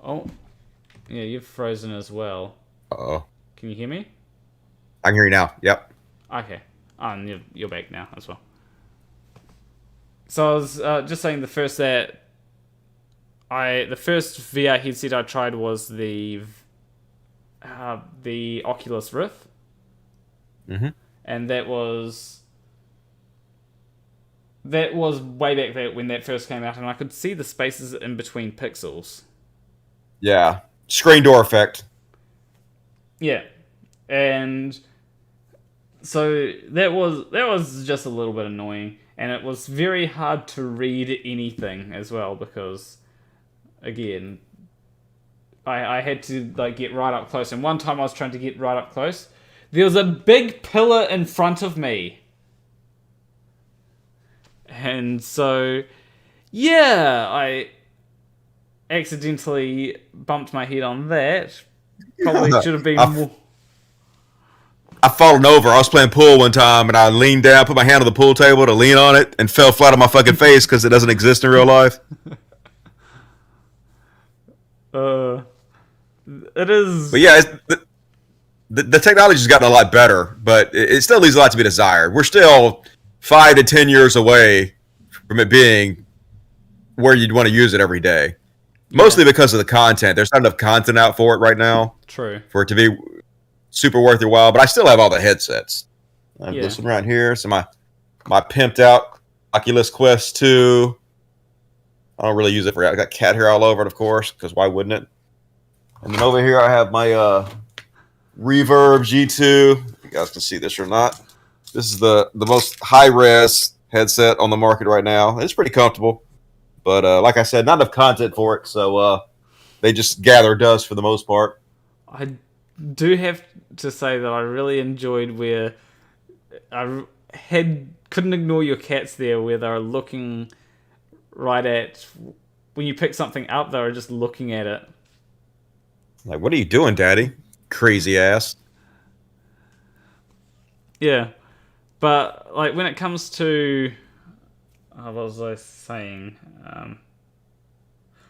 Oh. Yeah, you've frozen as well. Uh-oh. Can you hear me? I can hear you now. Yep. Okay. And you're back now as well. So I was just saying the first VR headset I tried was the Oculus Rift. Mm-hmm. And that was way back there when that first came out, and I could see the spaces in between pixels. Yeah. Screen door effect. Yeah. And So that was just a little bit annoying, and it was very hard to read anything as well because, again, I had to like get right up close. And one time I was trying to get right up close, there was a big pillar in front of me, and so yeah, I accidentally bumped my head on that. Probably should have been more. I've fallen over. I was playing pool one time, and I leaned down, put my hand on the pool table to lean on it, and fell flat on my fucking face because it doesn't exist in real life. It is. But yeah, the technology's gotten a lot better, but it still leaves a lot to be desired. We're still 5 to 10 years away from it being where you'd want to use it every day. Mostly because of the content. There's not enough content out for it right now. True. For it to be super worth your while, but I still have all the headsets. I have this one right here. So my pimped out Oculus Quest 2. I don't really use it for it. I got cat hair all over it, of course, because why wouldn't it? And then over here I have my Reverb G2. You guys can see this or not. This is the most high-res headset on the market right now. It's pretty comfortable. But like I said, not enough content for it, so they just gather dust for the most part. I do have to say that I really enjoyed where I couldn't ignore your cats there, where they were looking right at when you pick something up. They were just looking at it. Like, what are you doing, Daddy? Crazy ass. Yeah, but like when it comes to, what was I saying?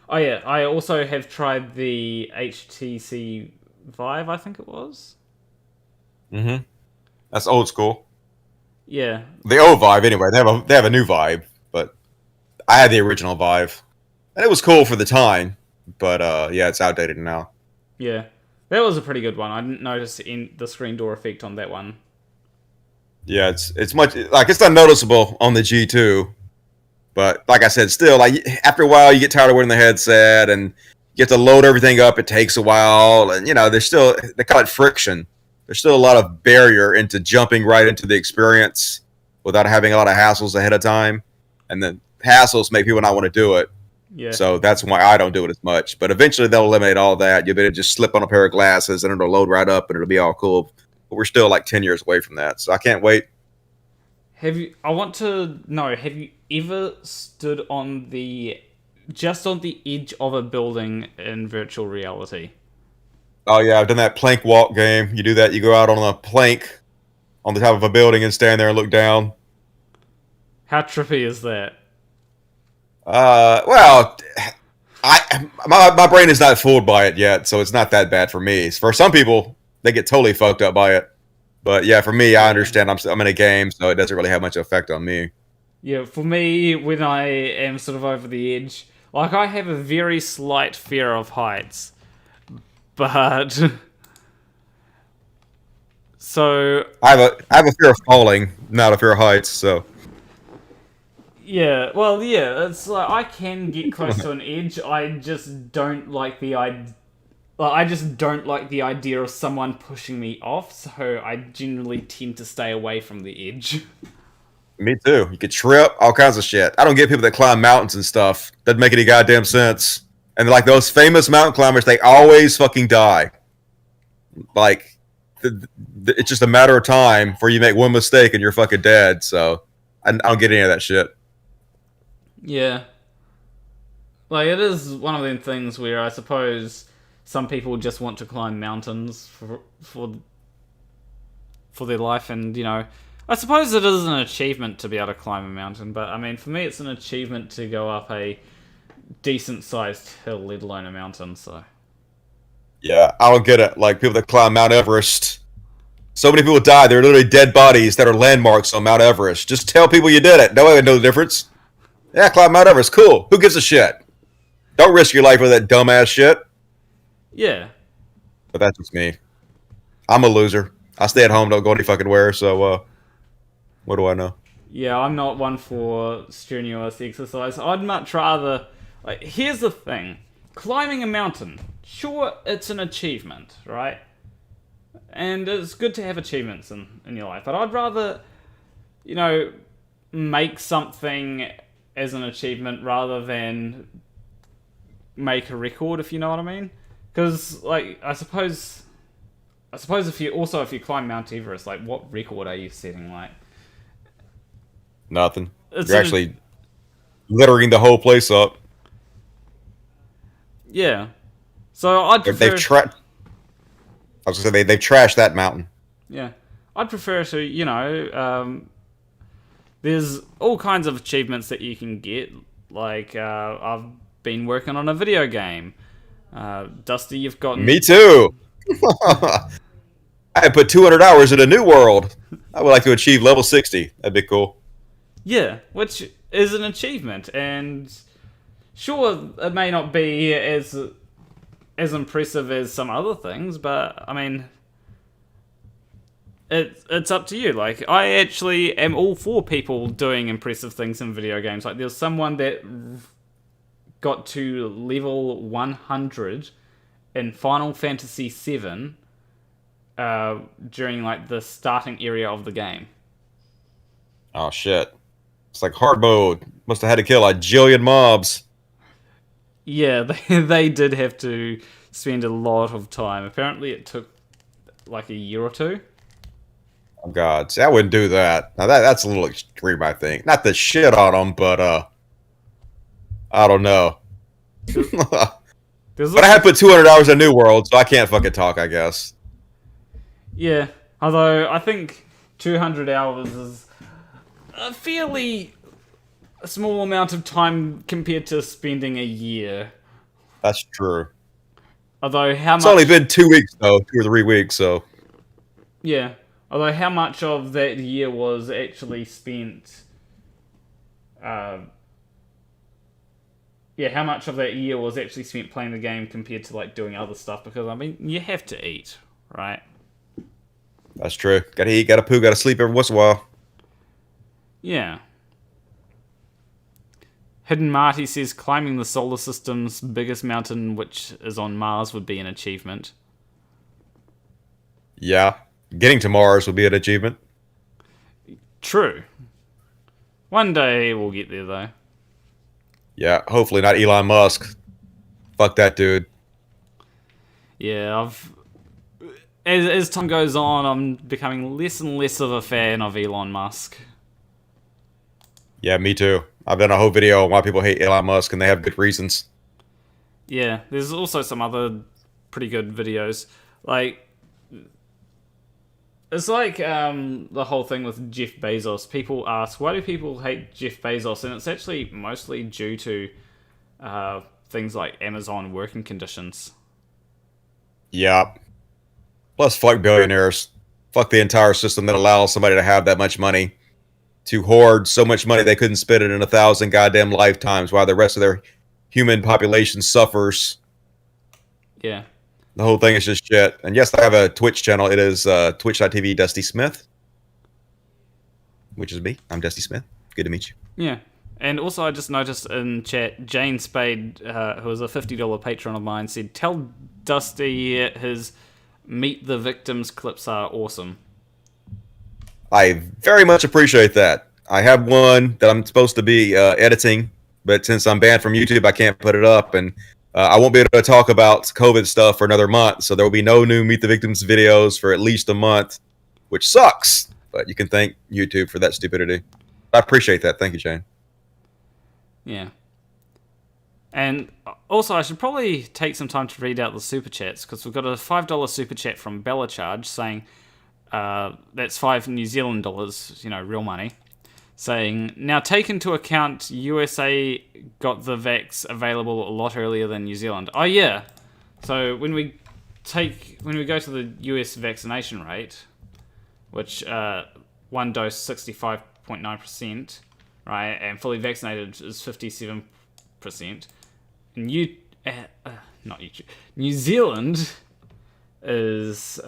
Oh yeah, I also have tried the HTC Vive, I think it was. Mm-hmm. That's old school. Yeah. The old Vive, anyway. They have a new Vive, but I had the original Vive, and it was cool for the time. But yeah, it's outdated now. Yeah, that was a pretty good one. I didn't notice the screen door effect on that one. Yeah, it's much like it's not noticeable on the G2, but like I said, still like after a while you get tired of wearing the headset and you have to load everything up. It takes a while, and there's still, they call it friction. There's still a lot of barrier into jumping right into the experience without having a lot of hassles ahead of time, and the hassles make people not want to do it. Yeah. So that's why I don't do it as much. But eventually they'll eliminate all that. You'll be able to just slip on a pair of glasses and it'll load right up and it'll be all cool. But we're still like 10 years away from that. So I can't wait. I want to know, have you ever stood just on the edge of a building in virtual reality? Oh yeah, I've done that plank walk game. You do that, you go out on a plank on the top of a building and stand there and look down. How trippy is that? Well, my brain is not fooled by it yet, so it's not that bad for me. For some people, they get totally fucked up by it. But yeah, for me, I understand. I'm in a game, so it doesn't really have much effect on me. Yeah, for me, when I am sort of over the edge, like I have a very slight fear of heights, but so I have a fear of falling, not a fear of heights. So yeah, well, yeah, it's like I can get close to an edge. I just don't like the idea. I just don't like the idea of someone pushing me off, so I generally tend to stay away from the edge. Me too. You could trip, all kinds of shit. I don't get people that climb mountains and stuff. Doesn't make any goddamn sense. And like those famous mountain climbers, they always fucking die. Like, it's just a matter of time before you make one mistake and you're fucking dead. So I don't get any of that shit. Yeah. Like, it is one of them things where I suppose some people just want to climb mountains for their life, and I suppose it is an achievement to be able to climb a mountain, but I mean, for me, it's an achievement to go up a decent-sized hill, let alone a mountain. So yeah, I don't get it. Like people that climb Mount Everest, so many people die. They're literally dead bodies that are landmarks on Mount Everest. Just tell people you did it. Nobody would know the difference. Yeah, climb Mount Everest. Cool. Who gives a shit? Don't risk your life with that dumbass shit. Yeah. But that's just me. I'm a loser. I stay at home, don't go any fucking where, so what do I know? Yeah, I'm not one for strenuous exercise. I'd much rather... Like, here's the thing. Climbing a mountain. Sure, it's an achievement, right? And it's good to have achievements in your life. But I'd rather, make something as an achievement rather than make a record, if you know what I mean. Because, I suppose if you climb Mount Everest, what record are you setting? Nothing. You're actually littering the whole place up. Yeah. So I'd prefer... I was going to say, they've trashed that mountain. Yeah. I'd prefer to, there's all kinds of achievements that you can get. I've been working on a video game. Dusty, you've gotten... Me too! I put 200 hours in a new world. I would like to achieve level 60. That'd be cool. Yeah, which is an achievement. And sure, it may not be as impressive as some other things, but I mean, it's up to you. I actually am all for people doing impressive things in video games. There's someone that got to level 100 in Final Fantasy VII during the starting area of the game. Oh shit! It's hard mode. Must have had to kill a jillion mobs. Yeah, they did have to spend a lot of time. Apparently it took a year or two. Oh god, see, I wouldn't do that. Now that's a little extreme, I think. Not to shit on them, but I don't know. But I had put 200 hours in New World, so I can't fucking talk, I guess. Yeah, although I think 200 hours is a fairly small amount of time compared to spending a year. That's true. Although how much... It's only been 2 weeks, though. 2 or 3 weeks, so... Yeah. Although how much of that year was actually spent... how much of that year was actually spent playing the game compared to, doing other stuff? Because, I mean, you have to eat, right? That's true. Gotta eat, gotta poo, gotta sleep every once in a while. Yeah. Hidden Marty says climbing the solar system's biggest mountain, which is on Mars, would be an achievement. Yeah. Getting to Mars would be an achievement. True. One day we'll get there, though. Yeah, hopefully not Elon Musk. Fuck that dude. Yeah, as time goes on, I'm becoming less and less of a fan of Elon Musk. Yeah, me too. I've done a whole video on why people hate Elon Musk, and they have good reasons. Yeah, there's also some other pretty good videos. It's the whole thing with Jeff Bezos. People ask, why do people hate Jeff Bezos? And it's actually mostly due to things like Amazon working conditions. Yeah. Plus, fuck billionaires. Fuck the entire system that allows somebody to have that much money. To hoard so much money they couldn't spend it in 1,000 goddamn lifetimes while the rest of their human population suffers. Yeah. The whole thing is just shit. And yes, I have a Twitch channel. It is twitch.tv Dusty Smith. Which is me. I'm Dusty Smith. Good to meet you. Yeah. And also I just noticed in chat, Jane Spade, who is a $50 patron of mine, said, tell Dusty his Meet the Victims clips are awesome. I very much appreciate that. I have one that I'm supposed to be editing, but since I'm banned from YouTube, I can't put it up, and I won't be able to talk about COVID stuff for another month, so there will be no new Meet the Victims videos for at least a month, which sucks, but you can thank YouTube for that stupidity. I appreciate that. Thank you, Jane. Yeah. And also, I should probably take some time to read out the super chats, because we've got a $5 super chat from Bella Charge saying... that's $5 New Zealand dollars, real money, saying, now take into account USA got the vax available a lot earlier than New Zealand. Oh yeah, so when we go to the US vaccination rate, which one dose 65.9%, right, and fully vaccinated is 57%, and New Zealand is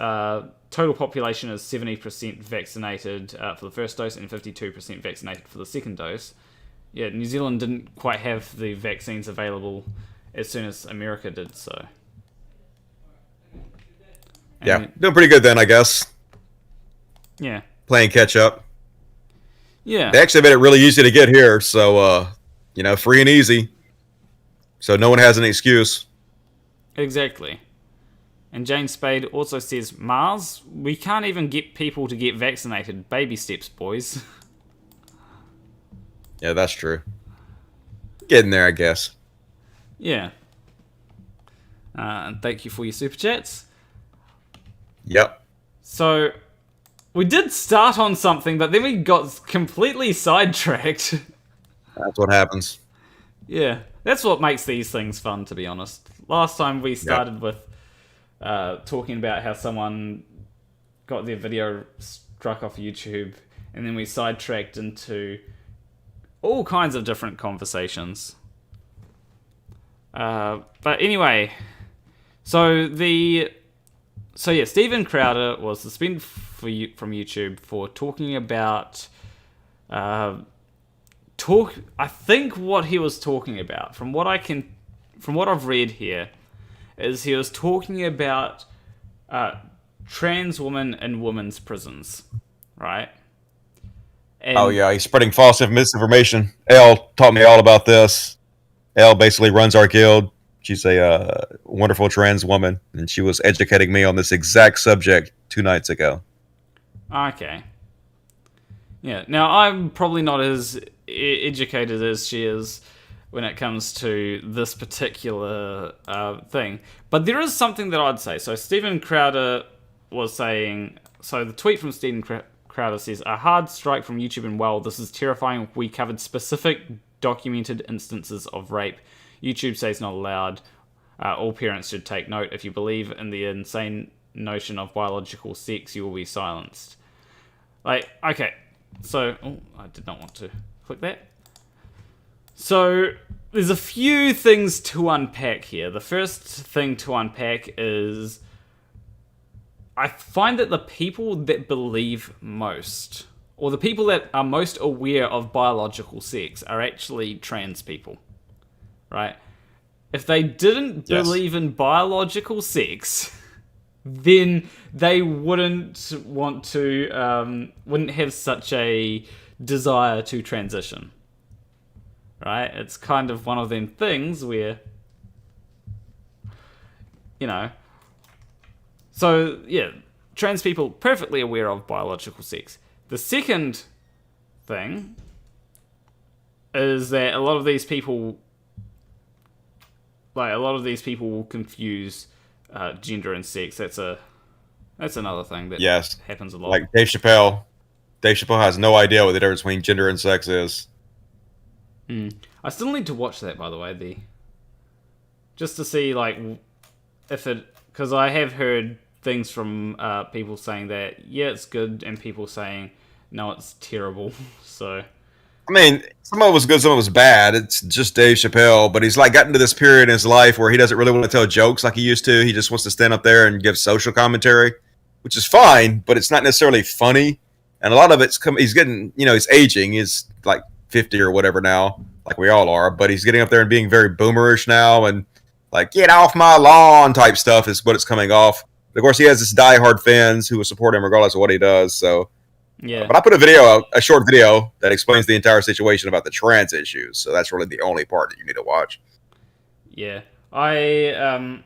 total population is 70% vaccinated for the first dose and 52% vaccinated for the second dose. Yeah, New Zealand didn't quite have the vaccines available as soon as America did so. Yeah, doing pretty good then, I guess. Yeah. Playing catch up. Yeah. They actually made it really easy to get here, so, free and easy. So no one has an excuse. Exactly. And Jane Spade also says, Mars, we can't even get people to get vaccinated. Baby steps, boys. Yeah, that's true. Getting there, I guess. Yeah. And thank you for your super chats. Yep. So, we did start on something, but then we got completely sidetracked. That's what happens. Yeah. That's what makes these things fun, to be honest. Last time we started with talking about how someone got their video struck off YouTube, and then we sidetracked into all kinds of different conversations. But anyway, so Steven Crowder was suspended from YouTube for talking about I think what he was talking about, from what I've read here, is he was talking about trans women in women's prisons, right? And he's spreading false misinformation. Elle taught me all about this. Elle basically runs our guild. She's a wonderful trans woman, and she was educating me on this exact subject 2 nights ago. Okay. Yeah. Now, I'm probably not as educated as she is when it comes to this particular thing. But there is something that I'd say. So Steven Crowder was saying... So the tweet from Steven Crowder says, a hard strike from YouTube and well, this is terrifying. We covered specific documented instances of rape. YouTube says not allowed. All parents should take note. If you believe in the insane notion of biological sex, you will be silenced. Like, okay. So, I did not want to click that. So, there's a few things to unpack here. The first thing to unpack is I find that the people that believe most, or the people that are most aware of biological sex, are actually trans people. Right? If they didn't believe in biological sex, then they wouldn't want to, wouldn't have such a desire to transition. Right? It's kind of one of them things where, So, yeah, trans people perfectly aware of biological sex. The second thing is that a lot of these people will confuse gender and sex. That's another thing that happens a lot. Like Dave Chappelle. Dave Chappelle has no idea what the difference between gender and sex is. I still need to watch that, by the way, just to see if it, because I have heard things from people saying that it's good, and people saying no, it's terrible. So, I mean, some of it was good, some of it was bad. It's just Dave Chappelle, but he's gotten to this period in his life where he doesn't really want to tell jokes like he used to. He just wants to stand up there and give social commentary, which is fine, but it's not necessarily funny. And a lot of it's he's getting, he's aging. He's 50 or whatever now, like we all are, but he's getting up there and being very boomerish now, and get off my lawn type stuff is what it's coming off. But of course, he has this diehard fans who will support him regardless of what he does. So, yeah. But I put a short video that explains the entire situation about the trans issues. So that's really the only part that you need to watch. Yeah, I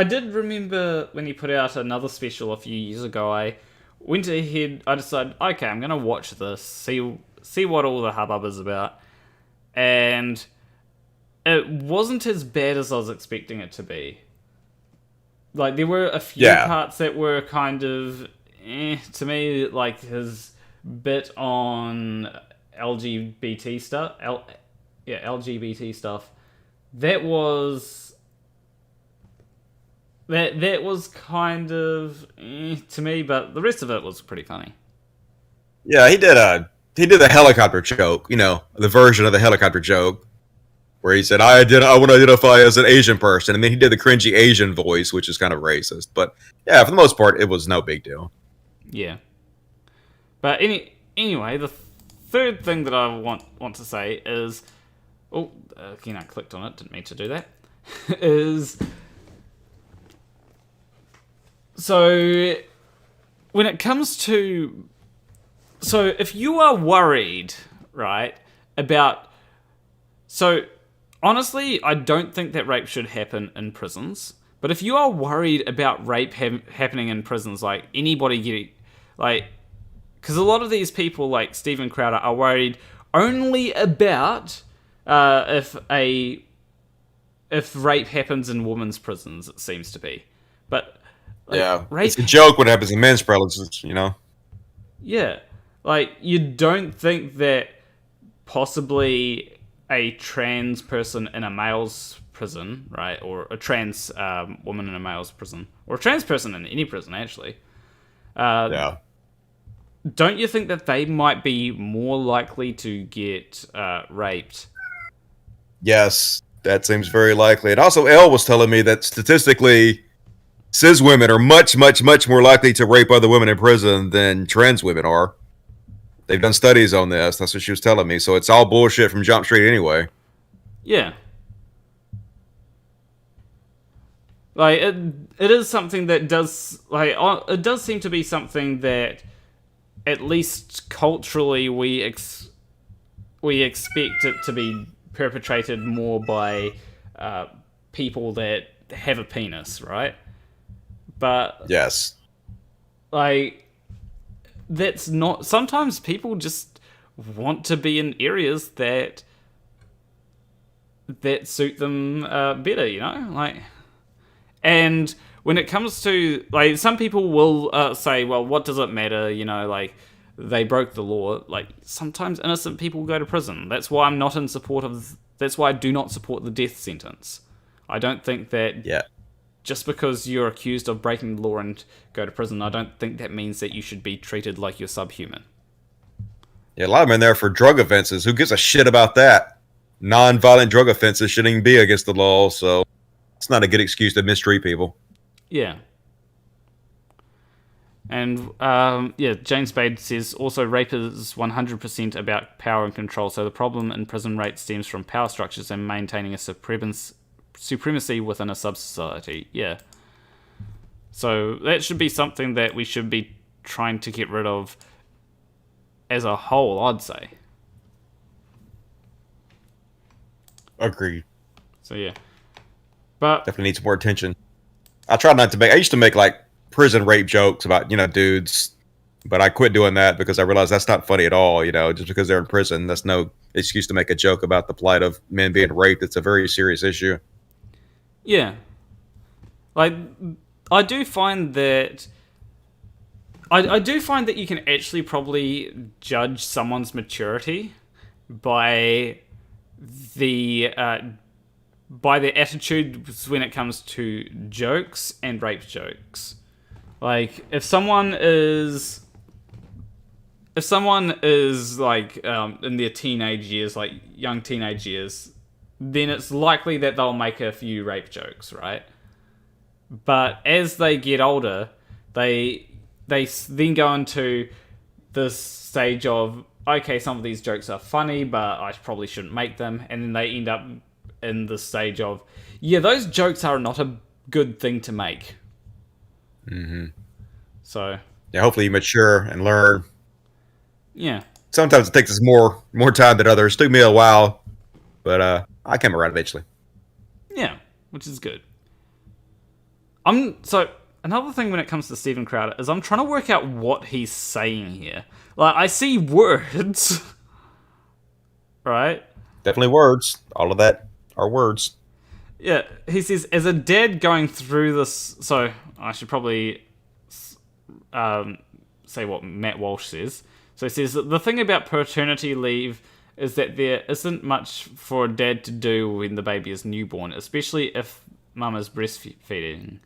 did remember when he put out another special a few years ago. I went ahead. I decided, okay, I'm gonna watch this, see what all the hubbub is about, and it wasn't as bad as I was expecting it to be. There were a few parts that were kind of to me, his bit on LGBT stuff. LGBT stuff. That was kind of to me, but the rest of it was pretty funny. Yeah, he did the helicopter joke. The version of the helicopter joke, where he said, I want to identify as an Asian person. And then he did the cringy Asian voice, which is kind of racist. But yeah, for the most part, it was no big deal. Yeah. But anyway, the third thing that I want to say is... Oh, again, I clicked on it. Didn't mean to do that. Is... So when it comes to... So if you are worried, right, about... So honestly, I don't think that rape should happen in prisons. But if you are worried about rape happening in prisons, like anybody getting... Like... Because a lot of these people, like Steven Crowder, are worried only about if rape happens in women's prisons, it seems to be. But Yeah, rape, it's a joke when it happens in men's prisons, you know? yeah, like you don't think that possibly a trans person in a male's prison, right, or a trans woman in a male's prison, or a trans person in any prison, actually. Yeah. Don't you think that they might be more likely to get raped? Yes, that seems very likely. And also, Elle was telling me that statistically, cis women are much, much, much more likely to rape other women in prison than trans women are. They've done studies on this. That's what she was telling me. So it's all bullshit from Jump Street anyway. Yeah. Like, it is something that does... Like, it does seem to be something that, at least culturally, we expect it to be perpetrated more by people that have a penis, right? But Yes. like, that's not... Sometimes people just want to be in areas that suit them better, you know? Like, and when it comes to, like, some people will say, well, what does it matter, you know, like, they broke the law. Like, sometimes innocent people go to prison. That's why I'm not in support of... That's why I do not support the death sentence. I don't think that... Yeah. Just because you're accused of breaking the law and go to prison, I don't think that means that you should be treated like you're subhuman. Yeah, a lot of them in there for drug offenses. Who gives a shit about that? Non-violent drug offenses shouldn't even be against the law, so it's not a good excuse to mistreat people. Yeah. And, Jane Spade says, also rape is 100% about power and control, so the problem in prison rape stems from power structures and maintaining a supremacy within a sub-society. Yeah. So that should be something that we should be trying to get rid of as a whole, I'd say. Agreed. So yeah. But definitely needs more attention. I used to make like prison rape jokes about, dudes, but I quit doing that because I realized that's not funny at all, just because they're in prison. That's no excuse to make a joke about the plight of men being raped. It's a very serious issue. Yeah. Like, I do find that you can actually probably judge someone's maturity by their attitudes when it comes to jokes and rape jokes. Like, if someone is like in their teenage years, like young teenage years, then it's likely that they'll make a few rape jokes, right? But as they get older, they then go into this stage of, okay, some of these jokes are funny, but I probably shouldn't make them. And then they end up in the stage of, yeah, those jokes are not a good thing to make. Mm-hmm. So yeah, hopefully you mature and learn. Yeah. Sometimes it takes us more time than others. It took me a while, but I came around eventually. Yeah, which is good. So another thing when it comes to Steven Crowder is I'm trying to work out what he's saying here. Like, I see words, right? Definitely words. All of that are words. Yeah, he says, as a dad going through this... So, I should probably say what Matt Walsh says. So he says, the thing about paternity leave is that there isn't much for a dad to do when the baby is newborn, especially if mum is breastfeeding.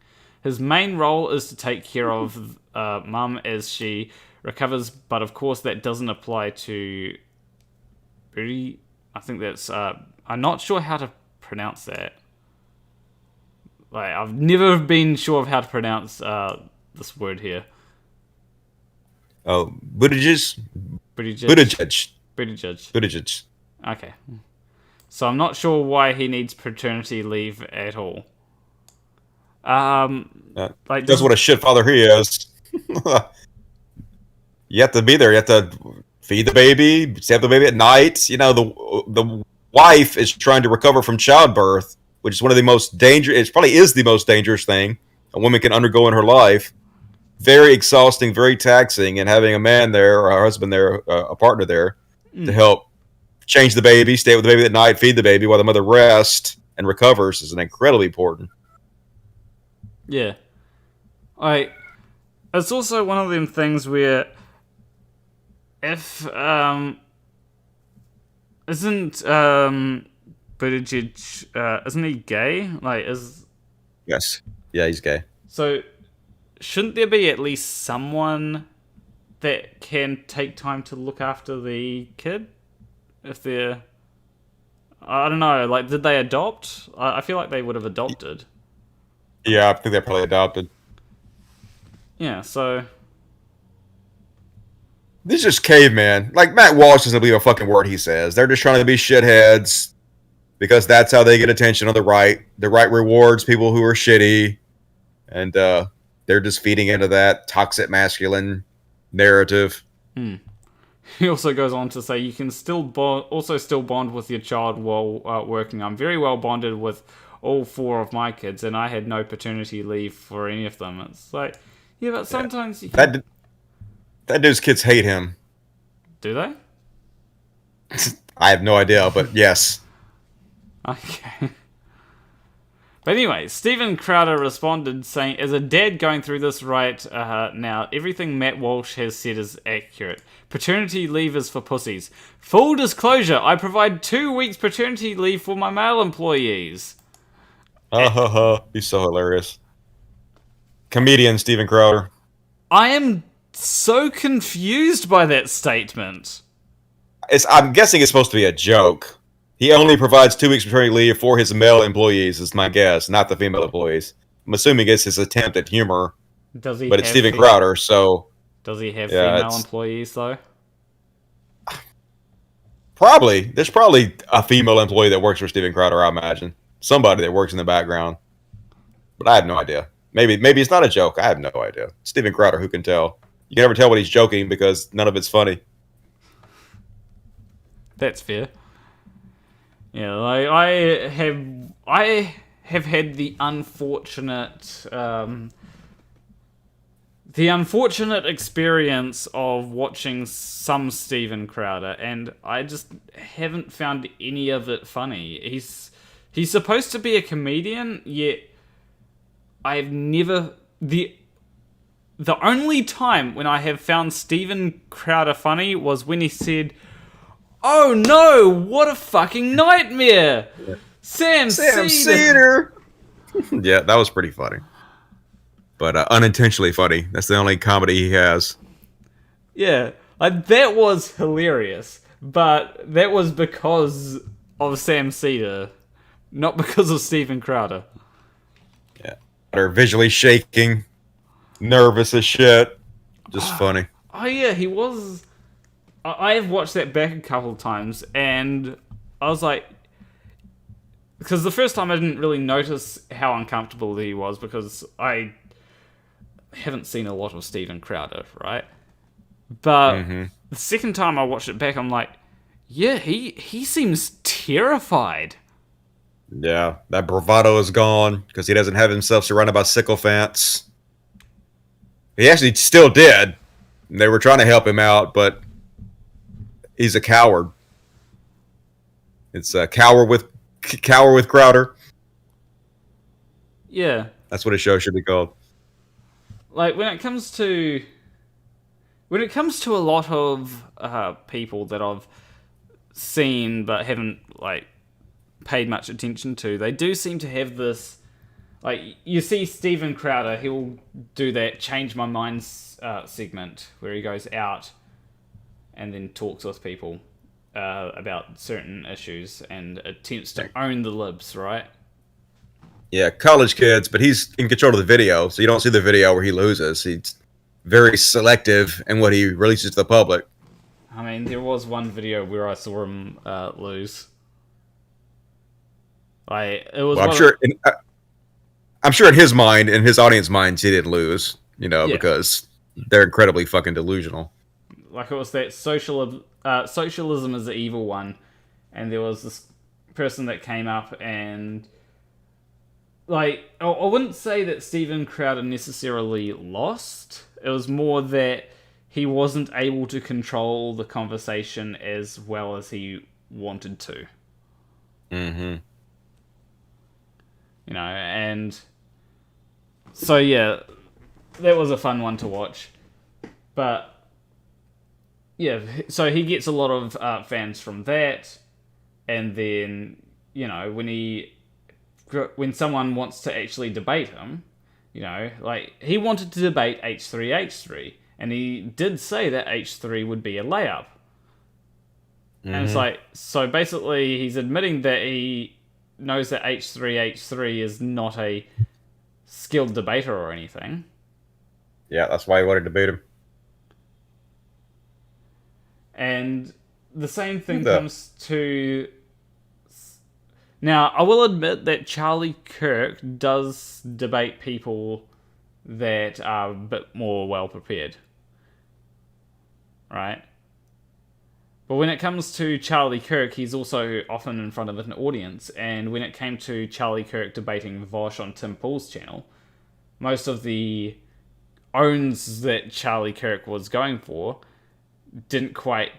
His main role is to take care of mum as she recovers, but of course that doesn't apply to... I think that's... I'm not sure how to pronounce that. Like, I've never been sure of how to pronounce this word here. Oh, Buttigieg. Okay. So I'm not sure why he needs paternity leave at all. Like That's what a shit father he is. You have to be there. You have to feed the baby, save the baby at night. You know, the wife is trying to recover from childbirth, which is one of the most dangerous. It probably is the most dangerous thing a woman can undergo in her life. Very exhausting, very taxing, and having a man there, or a husband there, a partner there, to help change the baby, stay with the baby at night, feed the baby while the mother rests and recovers is incredibly important. Yeah. It's also one of them things where if isn't Buttigieg isn't he gay? Yes. Yeah, he's gay. So shouldn't there be at least someone that can take time to look after the kid if they're I don't know, like did they adopt? I feel like they would have adopted. Yeah, I think they're probably adopted. Yeah, so This is just caveman. Like, Matt Walsh doesn't believe a fucking word he says. They're just trying to be shitheads because that's how they get attention on the right. The right rewards people who are shitty, and they're just feeding into that toxic masculine narrative. he also goes on to say you can still bond with your child while working. I'm very well bonded with all 4 of my kids, and I had no paternity leave for any of them. It's like, yeah, but sometimes you can... That dude's kids hate him. Do they? I have no idea, but yes. Okay. But anyway, Stephen Crowder responded saying, as a dad going through this right now, everything Matt Walsh has said is accurate. Paternity leave is for pussies. Full disclosure, I provide 2 weeks paternity leave for my male employees. He's so hilarious. Comedian Stephen Crowder. I am so confused by that statement. I'm guessing it's supposed to be a joke. He only provides 2 weeks paternity leave for his male employees, is my guess, not the female employees. I'm assuming it's his attempt at humor. Does he? But it's Stephen Crowder, so... Does he have female employees, though? Probably. There's probably a female employee that works for Stephen Crowder, I imagine. Somebody that works in the background. But I have no idea. Maybe it's not a joke. I have no idea. Stephen Crowder, who can tell? You can never tell when he's joking because none of it's funny. That's fair. Yeah, like I have had the unfortunate experience of watching some Stephen Crowder, and I just haven't found any of it funny. He's supposed to be a comedian, yet I've never the only time when I have found Stephen Crowder funny was when he said, "Oh no, what a fucking nightmare! Yeah. Sam Cedar!" Yeah, that was pretty funny. But unintentionally funny. That's the only comedy he has. Yeah, that was hilarious. But that was because of Sam Cedar, not because of Stephen Crowder. Yeah. They're visually shaking, nervous as shit. Just funny. Oh yeah, he was... I have watched that back a couple of times, and I was like... Because the first time I didn't really notice how uncomfortable he was, because I haven't seen a lot of Stephen Crowder, right? But the second time I watched it back, I'm like, yeah, he seems terrified. Yeah, that bravado is gone, because he doesn't have himself surrounded by sycophants. He actually still did. They were trying to help him out, but he's a coward. It's a cower with Crowder. Yeah. That's what a show should be called. Like, when it comes to a lot of people that I've seen but haven't, like, paid much attention to, they do seem to have this... Like, you see Stephen Crowder, he'll do that Change My Mind segment where he goes out and then talks with people about certain issues and attempts to own the libs, right? Yeah, college kids, but he's in control of the video, so you don't see the video where he loses. He's very selective in what he releases to the public. I mean, there was one video where I saw him lose. I'm I'm sure in his mind, in his audience minds, he didn't lose, because they're incredibly fucking delusional. Like, it was that socialism is the evil one, and there was this person that came up and, like, I wouldn't say that Steven Crowder necessarily lost. It was more that he wasn't able to control the conversation as well as he wanted to. Mm-hmm. And so, yeah, that was a fun one to watch. But, yeah, so he gets a lot of fans from that. And then, when someone wants to actually debate him, like, he wanted to debate H3H3. And he did say that H3 would be a layup. Mm-hmm. And it's like, so basically he's admitting that he knows that H3H3 is not a skilled debater or anything. Yeah, that's why he wanted to beat him. And the same thing comes to... Now, I will admit that Charlie Kirk does debate people that are a bit more well-prepared. Right? But when it comes to Charlie Kirk, he's also often in front of an audience. And when it came to Charlie Kirk debating Vosh on Tim Pool's channel, most of the owns that Charlie Kirk was going for didn't quite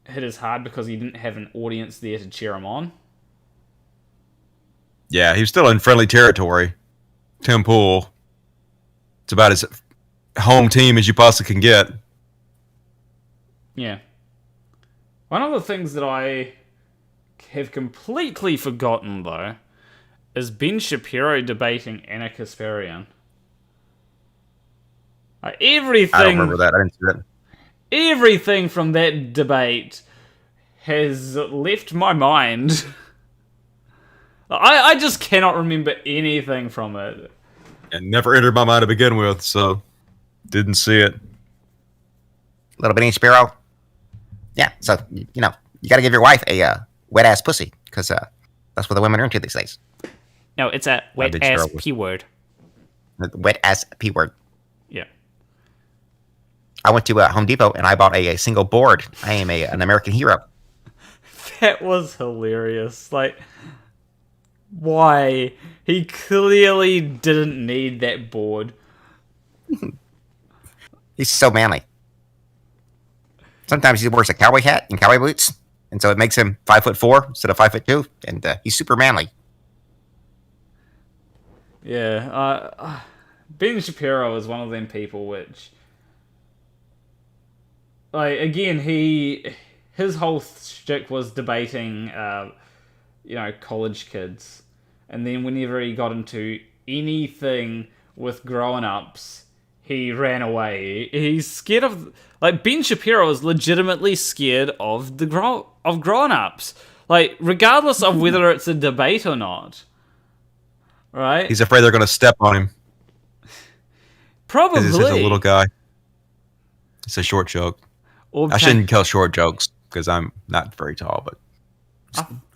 hit as hard because he didn't have an audience there to cheer him on. Yeah, he was still in friendly territory. Tim Pool. It's about as home team as you possibly can get. Yeah. One of the things that I have completely forgotten, though, is Ben Shapiro debating Anna Kasparian. Everything... I don't remember that. I didn't see that. Everything from that debate has left my mind. I just cannot remember anything from it. It never entered my mind to begin with, so didn't see it. Little bitty Shapiro. Yeah, so, you got to give your wife a wet-ass pussy, because that's what the women are into these days. No, it's a wet-ass P-word. Wet-ass P-word. Yeah. I went to Home Depot, and I bought a single board. I am an American hero. That was hilarious. Like, why? He clearly didn't need that board. He's so manly. Sometimes he wears a cowboy hat and cowboy boots, and so it makes him 5'4" instead of 5'2", and he's super manly. Yeah, Ben Shapiro is one of them people which, like, again, his whole shtick was debating, college kids, and then whenever he got into anything with grown-ups, he ran away. He's scared of... Like, Ben Shapiro is legitimately scared of grown-ups. Like, regardless of whether it's a debate or not. Right? He's afraid they're going to step on him. Probably. He's a little guy. It's a short joke. I shouldn't tell short jokes, because I'm not very tall, but...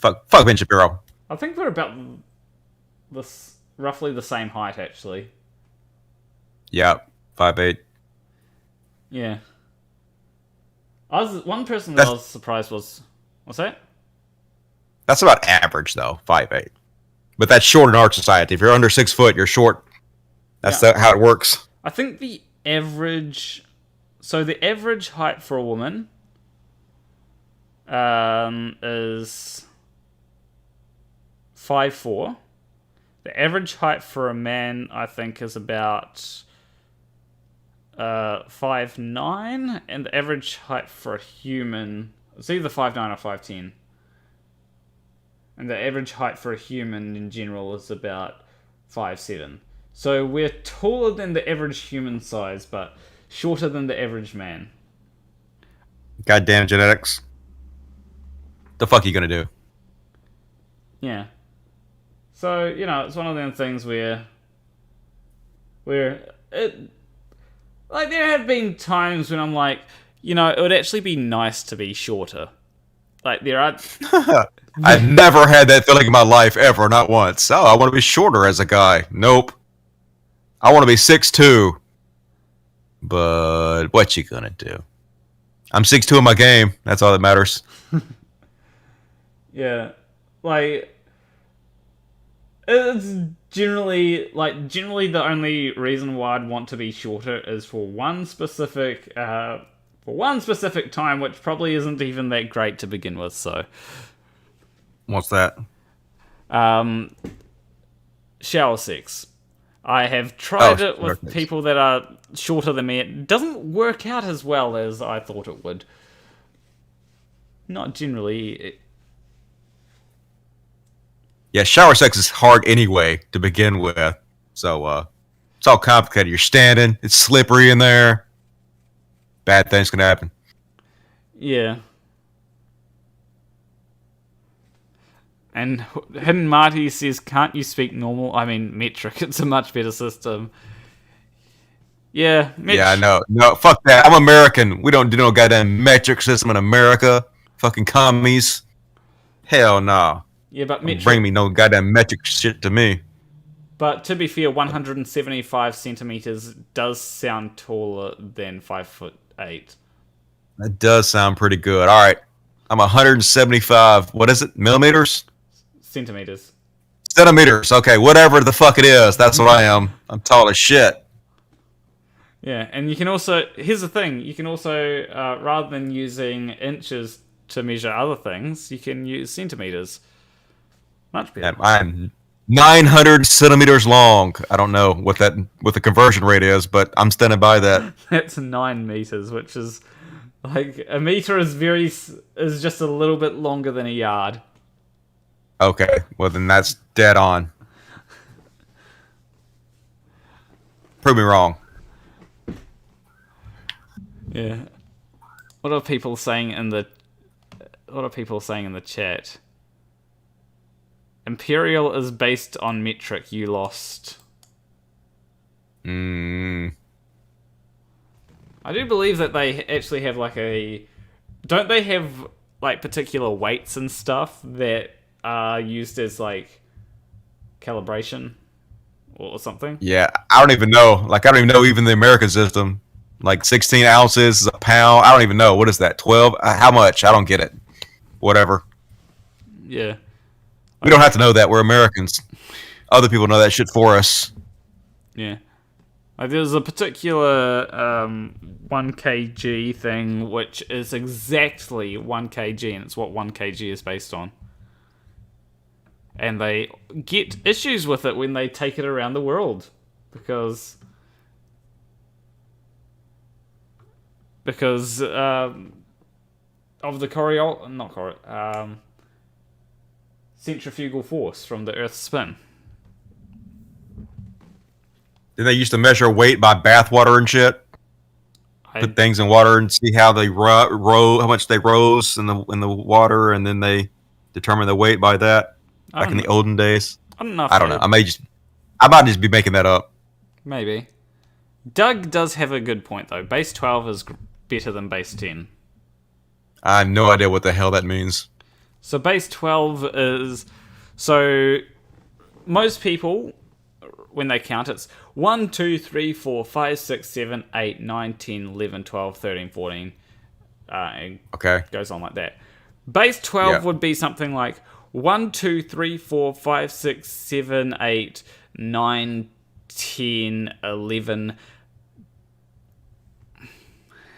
Fuck Ben Shapiro. I think we're about roughly the same height, actually. Yeah, 5'8". Yeah. One person that I was surprised was... What's that? That's about average, though, 5'8". But that's short in our society. If you're under 6 foot, you're short. That's how it works. I think the average... So the average height for a woman is 5'4". The average height for a man, I think, is about 5'9", and the average height for a human is either 5'9" or 5'10". And the average height for a human in general is about 5'7". So we're taller than the average human size, but shorter than the average man. Goddamn genetics. The fuck are you gonna do? Yeah. So, it's one of them things where like, there have been times when I'm like, it would actually be nice to be shorter. Like, there are... I've never had that feeling in my life, ever, not once. Oh, I want to be shorter as a guy. Nope. I want to be 6'2", but what you gonna do? I'm 6'2" in my game. That's all that matters. Yeah, like it's generally the only reason why I'd want to be shorter is for one specific time, which probably isn't even that great to begin with. So, What's that? Shower sex. I have tried it with perfect. people that are shorter than me. It doesn't work out as well as I thought it would. Not generally. Yeah, shower sex is hard anyway to begin with. So it's all complicated. You're standing, it's slippery in there. Bad things can happen. Yeah. And Hidden Marty says, can't you speak normal? I mean, metric. It's a much better system. Yeah, Yeah, I know. No, fuck that. I'm American. We don't do no goddamn metric system in America. Fucking commies. Hell no. Yeah, but metric. Bring me no goddamn metric shit to me. But to be fair, 175 centimeters does sound taller than 5'8". That does sound pretty good. All right. I'm 175. What is it? Millimeters? Centimeters. Centimeters. Okay, whatever the fuck it is. That's what I am. I'm tall as shit. Yeah, and you can also... Here's the thing. You can also, rather than using inches to measure other things, you can use centimeters. Much better. I'm 900 centimeters long. I don't know what the conversion rate is, but I'm standing by that. That's 9 meters, which is... Like, a meter is just a little bit longer than a yard. Okay, well then that's dead on. Prove me wrong. Yeah. What are people saying in the chat? Imperial is based on metric. You lost. I do believe that they actually have don't they have like particular weights and stuff that are used as like calibration or something? Yeah, I don't even know. Like, I don't even know even the American system. Like 16 ounces is a pound. I don't even know. What is that? 12? How much? I don't get it. Whatever. Yeah. We don't have to know that. We're Americans. Other people know that shit for us. Yeah. Like there's a particular 1 kg thing which is exactly 1 kg, and it's what 1 kg is based on. And they get issues with it when they take it around the world because of the centrifugal force from the Earth's spin. Did they used to measure weight by bathwater and shit? Put things in water and see how they how much they rose in the water, and then they determine the weight by that. Back in the olden days. I don't know. I don't know. I might just be making that up. Maybe. Doug does have a good point though. Base 12 is better than base 10. I have no idea what the hell that means. So base 12 is... So most people, when they count, it's 1, 2, 3, 4, 5, 6, 7, 8, 9, 10, 11, 12, 13, 14. And Okay. goes on like that. Base 12 would be something like 1, 2, 3, 4, 5, 6, 7, 8, 9, 10, 11...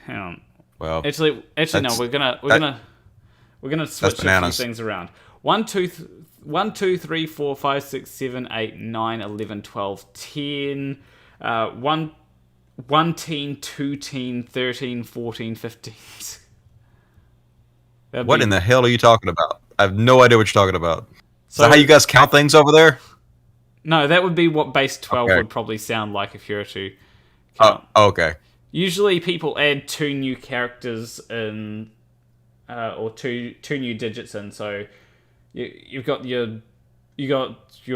Hang on. Well, Actually, no. We're gonna switch a few things around. 1, 2, 3, 4, 5, 6, 7, 8, 9, 11, 12, 10. 1, 10, 2, 10, 13, 14, 15. What in the hell are you talking about? I have no idea what you're talking about. So Is that how you guys count things over there? No, that would be what base 12 would probably sound like if you were to count. Oh, okay. Usually people add 2 new characters in, or two new digits in. So you've got your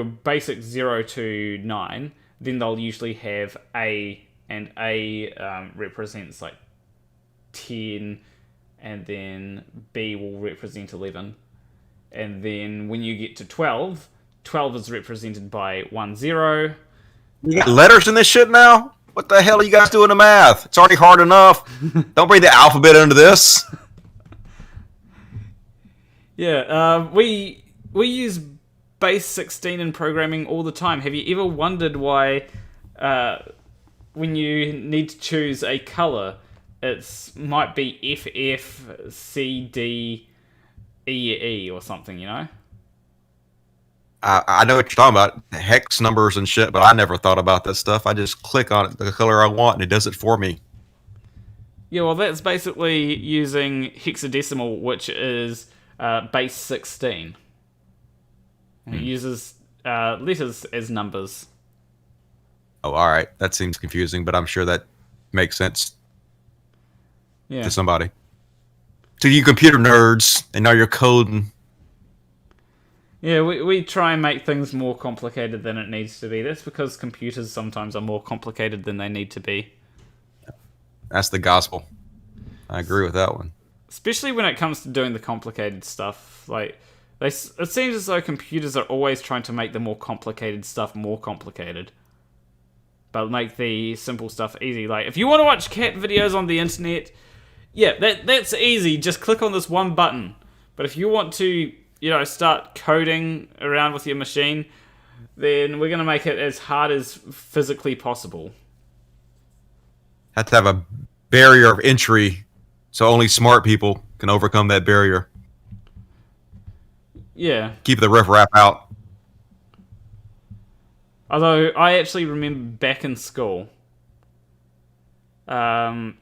basic 0 to 9. Then they'll usually have A, and A represents like 10, and then B will represent 11. And then when you get to 12, 12 is represented by 1, 0. You got letters in this shit now? What the hell are you guys doing to math? It's already hard enough. Don't bring the alphabet into this. Yeah, we use base 16 in programming all the time. Have you ever wondered why when you need to choose a color, it might be FF, C, D, E or something, you know? I know what you're talking about, hex numbers and shit, but I never thought about that stuff. I just click on it, the color I want, and it does it for me. Yeah, well, that's basically using hexadecimal, which is base 16. It uses letters as numbers. Oh, all right. That seems confusing, but I'm sure that makes sense to somebody. To you computer nerds, and now you're coding. Yeah, we try and make things more complicated than it needs to be. That's because computers sometimes are more complicated than they need to be. That's the gospel. I agree with that one. Especially when it comes to doing the complicated stuff. Like, it seems as though computers are always trying to make the more complicated stuff more complicated. But make the simple stuff easy. Like, if you want to watch cat videos on the internet, yeah, that's easy. Just click on this one button. But if you want to, you know, start coding around with your machine, then we're going to make it as hard as physically possible. Have to have a barrier of entry so only smart people can overcome that barrier. Yeah. Keep the riffraff out. Although, I actually remember back in school, there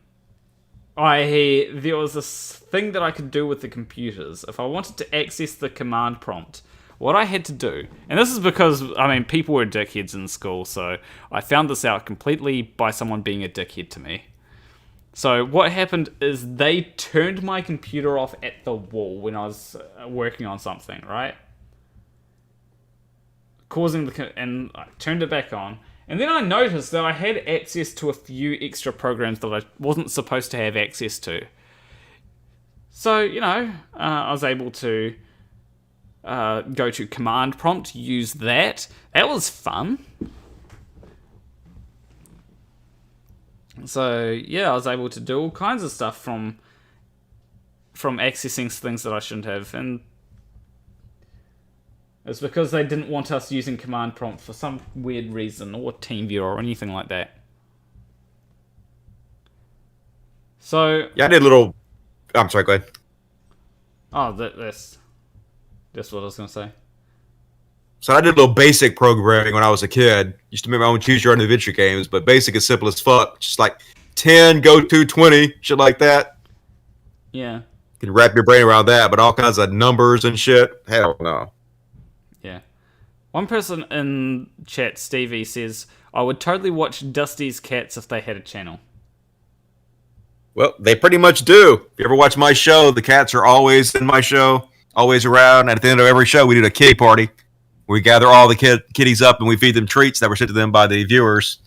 was this thing that I could do with the computers. If I wanted to access the command prompt, what I had to do, and this is because, I mean, people were dickheads in school, so I found this out completely by someone being a dickhead to me. So what happened is they turned my computer off at the wall when I was working on something, right? And I turned it back on. And then I noticed that I had access to a few extra programs that I wasn't supposed to have access to. So, you know, I was able to go to command prompt, use that. That was fun. So, yeah, I was able to do all kinds of stuff from accessing things that I shouldn't have. And it's because they didn't want us using command prompt for some weird reason, or TeamViewer or anything like that. So yeah, I did a little. I'm sorry. Go ahead. Oh, that's what I was gonna say. So I did a little basic programming when I was a kid. Used to make my own choose your own adventure games, but basic is simple as fuck. Just like 10, go to 20, shit like that. Yeah. You can wrap your brain around that, but all kinds of numbers and shit. Hell no. Yeah. One person in chat, Stevie, says, I would totally watch Dusty's Cats if they had a channel. Well, they pretty much do. If you ever watch my show, the cats are always in my show, always around. And at the end of every show, we do a kitty party. We gather all the kitties up and we feed them treats that were sent to them by the viewers.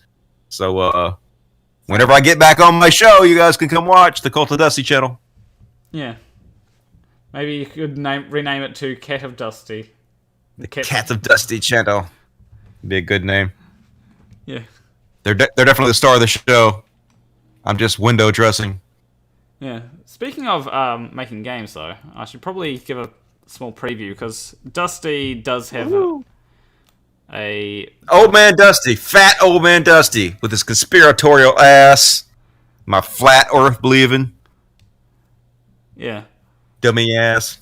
So, whenever I get back on my show, you guys can come watch the Cult of Dusty channel. Yeah. Maybe you could rename it to Cat of Dusty. The Cat of Dusty channel. Be a good name. Yeah. They're definitely the star of the show. I'm just window dressing. Yeah. Speaking of making games, though, I should probably give a small preview, because Dusty does have a... Old Man Dusty. Fat Old Man Dusty. With his conspiratorial ass. My flat earth believing. Yeah. Dummy ass.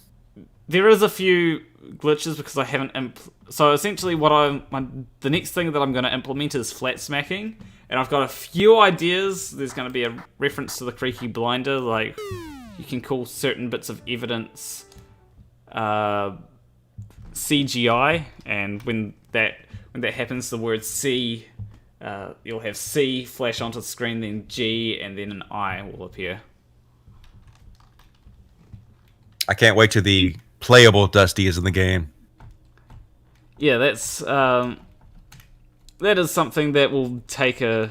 There is a few glitches because I haven't... So essentially the next thing that I'm going to implement is flat smacking. And I've got a few ideas. There's going to be a reference to the Creaky Blinder, like you can call certain bits of evidence CGI, and when that happens, the word C, you'll have C flash onto the screen, then G, and then an I will appear. I can't wait till the playable Dusty is in the game. Yeah, that is something that will take a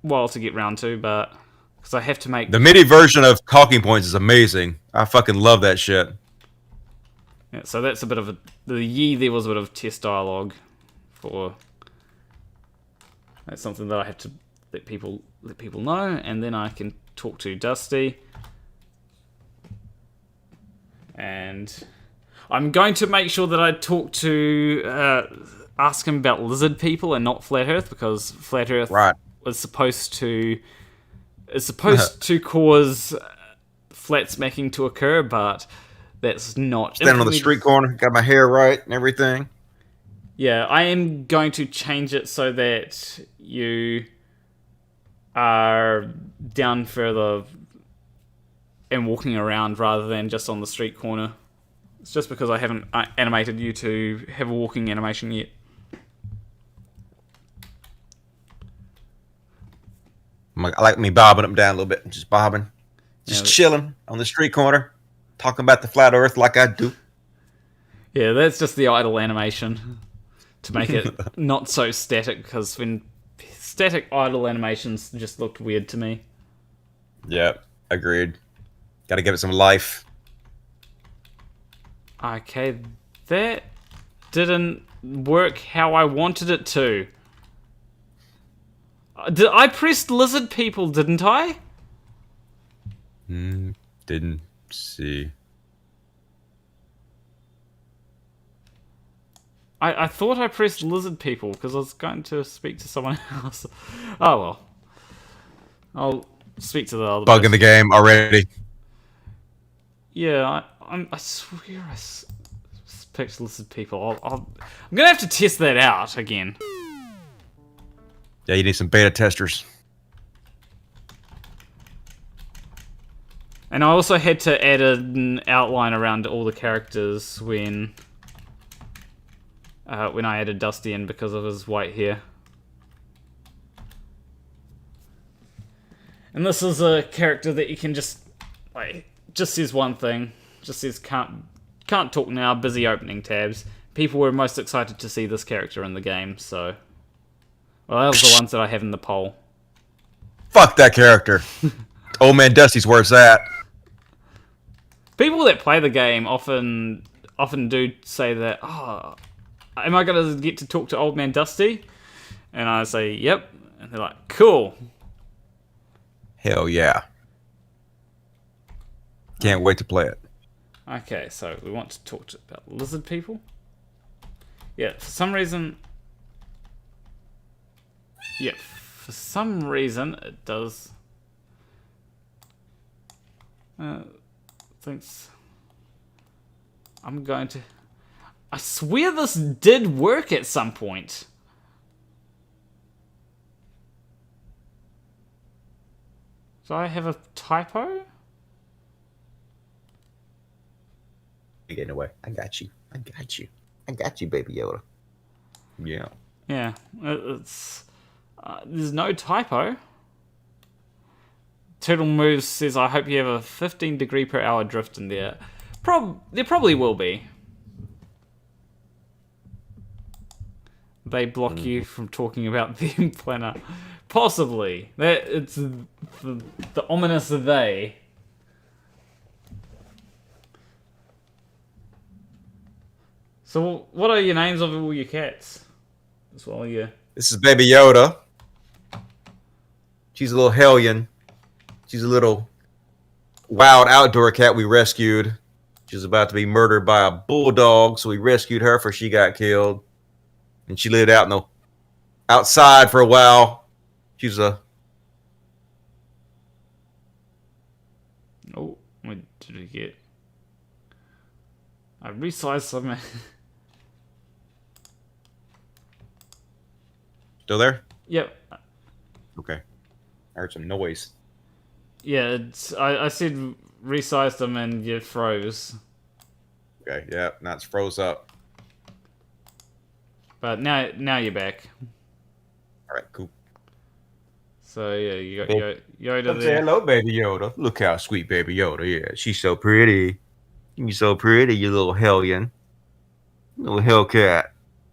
while to get round to, but because I have to make the MIDI version of Talking Points is amazing. I fucking love that shit. Yeah, so that's a bit of there was a bit of test dialogue for That's something that I have to let people know, and then I can talk to Dusty. And I'm going to make sure that I talk to ask him about lizard people and not Flat Earth, because Flat Earth was supposed to cause flat smacking to occur, but that's not. Standing on the street corner, got my hair right and everything. Yeah, I am going to change it so that you are down further and walking around rather than just on the street corner. It's just because I haven't animated you to have a walking animation yet. I like me bobbing them down a little bit, just bobbing, just chilling on the street corner, talking about the flat Earth like I do. Yeah, that's just the idle animation to make it not so static, because when static idle animations just looked weird to me. Yep, agreed. Got to give it some life. Okay, that didn't work how I wanted it to. I pressed lizard people, didn't I? Didn't see. I thought I pressed lizard people because I was going to speak to someone else. Oh well. I'll speak to the other Bug in the game already. Yeah, I swear I picked lizard people. I'm gonna have to test that out again. Yeah, you need some beta testers. And I also had to add an outline around all the characters when I added Dusty in because of his white hair. And this is a character that you can just says one thing. Just says can't talk now, busy opening tabs. People were most excited to see this character in the game, so... Well, that was the ones that I have in the poll. Fuck that character. Old Man Dusty's where's that? People that play the game often do say that, oh, am I going to get to talk to Old Man Dusty? And I say, yep. And they're like, cool. Hell yeah. Can't wait to play it. Okay, so we want to talk about lizard people. Yeah, for some reason... Yeah, for some reason it does... thinks... I'm going to... I swear this did work at some point. Do I have a typo? You're getting away. I got you, Baby Yoda. Yeah. Yeah, it's... there's no typo. Turtle Moves says, I hope you have a 15 degree per hour drift in there. There probably will be. They block you from talking about the planner. Possibly. It's the ominous they. So what are your names of all your cats? As well, yeah. This is Baby Yoda. She's a little hellion. She's a little wild outdoor cat we rescued. She was about to be murdered by a bulldog, so we rescued her before she got killed. And she lived out outside for a while. She's a... Oh, what did we get? I resized something. Still there? Yep. Okay. I heard some noise. Yeah, I said resized them and you froze. Okay, yeah, now it's froze up. But now you're back. Alright, cool. So yeah, you got Yoda Say there. hello, Baby Yoda. Look how sweet Baby Yoda is. She's so pretty. You're so pretty, you little hellion. Little hellcat.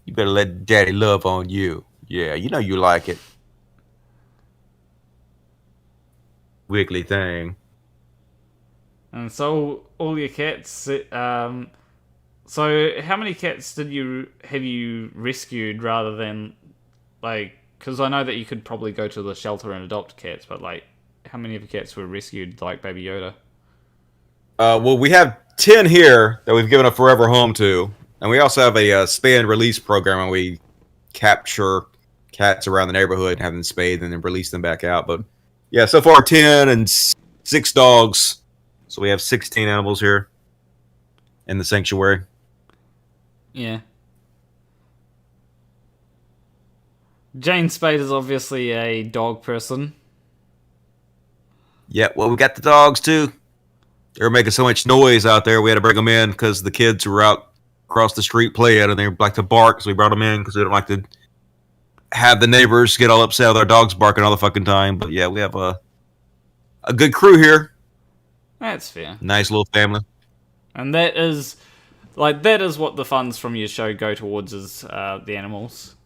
You better let Daddy love on you. Yeah, you know you like it. Wiggly thing. And so all your cats. So how many cats have you rescued rather than like because I know that you could probably go to the shelter and adopt cats, but like, how many of your cats were rescued like Baby Yoda? Well, we have 10 here that we've given a forever home to, and we also have a spay and release program, and we capture cats around the neighborhood, have them spayed, and then release them back out. But yeah, so far 10 and 6 dogs, so we have 16 animals here in the sanctuary. Yeah. Jane Spade is obviously a dog person. Yeah, well, we got the dogs too. They were making so much noise out there, we had to bring them in because the kids were out across the street playing, and they like to bark, so we brought them in because we don't like to have the neighbors get all upset with our dogs barking all the fucking time. But yeah, we have a good crew here. That's fair. Nice little family. And that is what the funds from your show go towards, is the animals.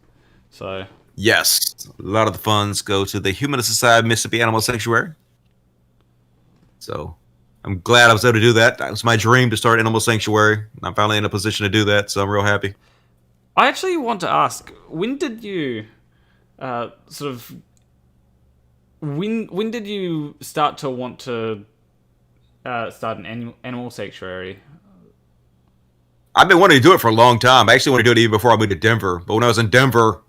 So Yes, a lot of the funds go to the Humane Society Mississippi Animal Sanctuary. So I'm glad I was able to do that. That was my dream, to start Animal Sanctuary. And I'm finally in a position to do that, so I'm real happy. I actually want to ask, when did you when did you start to want to start an animal sanctuary? I've been wanting to do it for a long time. I actually wanted to do it even before I moved to Denver. But when I was in Denver,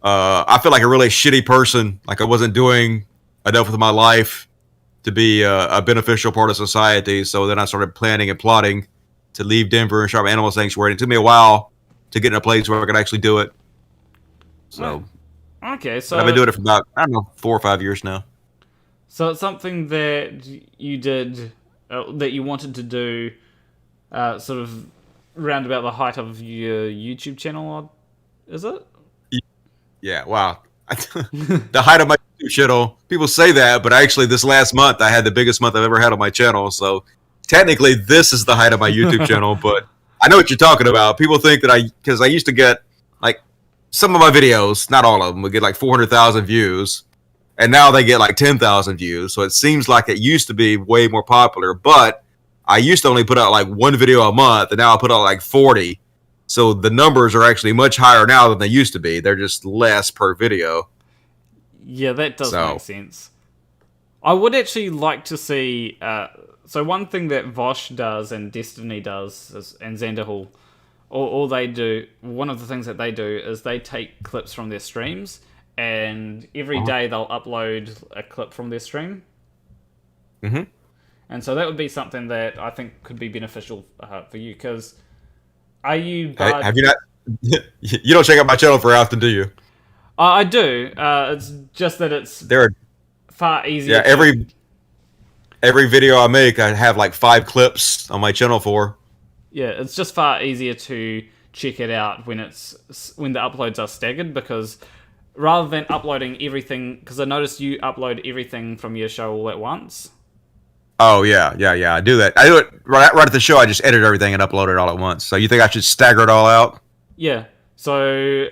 I felt like a really shitty person. Like I wasn't doing enough with my life to be a beneficial part of society. So then I started planning and plotting to leave Denver and start my animal sanctuary. It took me a while to get in a place where I could actually do it. So, okay, so I've been doing it for about, 4 or 5 years now. So it's something that you did, that you wanted to do, sort of round about the height of your YouTube channel, is it? Yeah, wow. The height of my YouTube channel, people say that, but actually this last month I had the biggest month I've ever had on my channel. So technically this is the height of my YouTube channel, but I know what you're talking about. People think that because I used to get, like, some of my videos, not all of them, would get like 400,000 views. And now they get like 10,000 views. So it seems like it used to be way more popular. But I used to only put out like one video a month, and now I put out like 40. So the numbers are actually much higher now than they used to be. They're just less per video. Yeah, that does make sense. I would actually like to see... so one thing that Vosh does and Destiny does, and Xanderhall, all they do... One of the things that they do is they take clips from their streams, and every day they'll upload a clip from their stream. Mm-hmm. And so that would be something that I think could be beneficial for you, because are you... Have you not... You don't check out my channel very often, do you? I do. It's just that it's far easier. Yeah, every video I make, I have like 5 clips on my channel for. Yeah, it's just far easier to check it out when the uploads are staggered, because rather than uploading everything, because I noticed you upload everything from your show all at once. Oh yeah, I do that. I do it right at the show. I just edit everything and upload it all at once. So you think I should stagger it all out? Yeah. So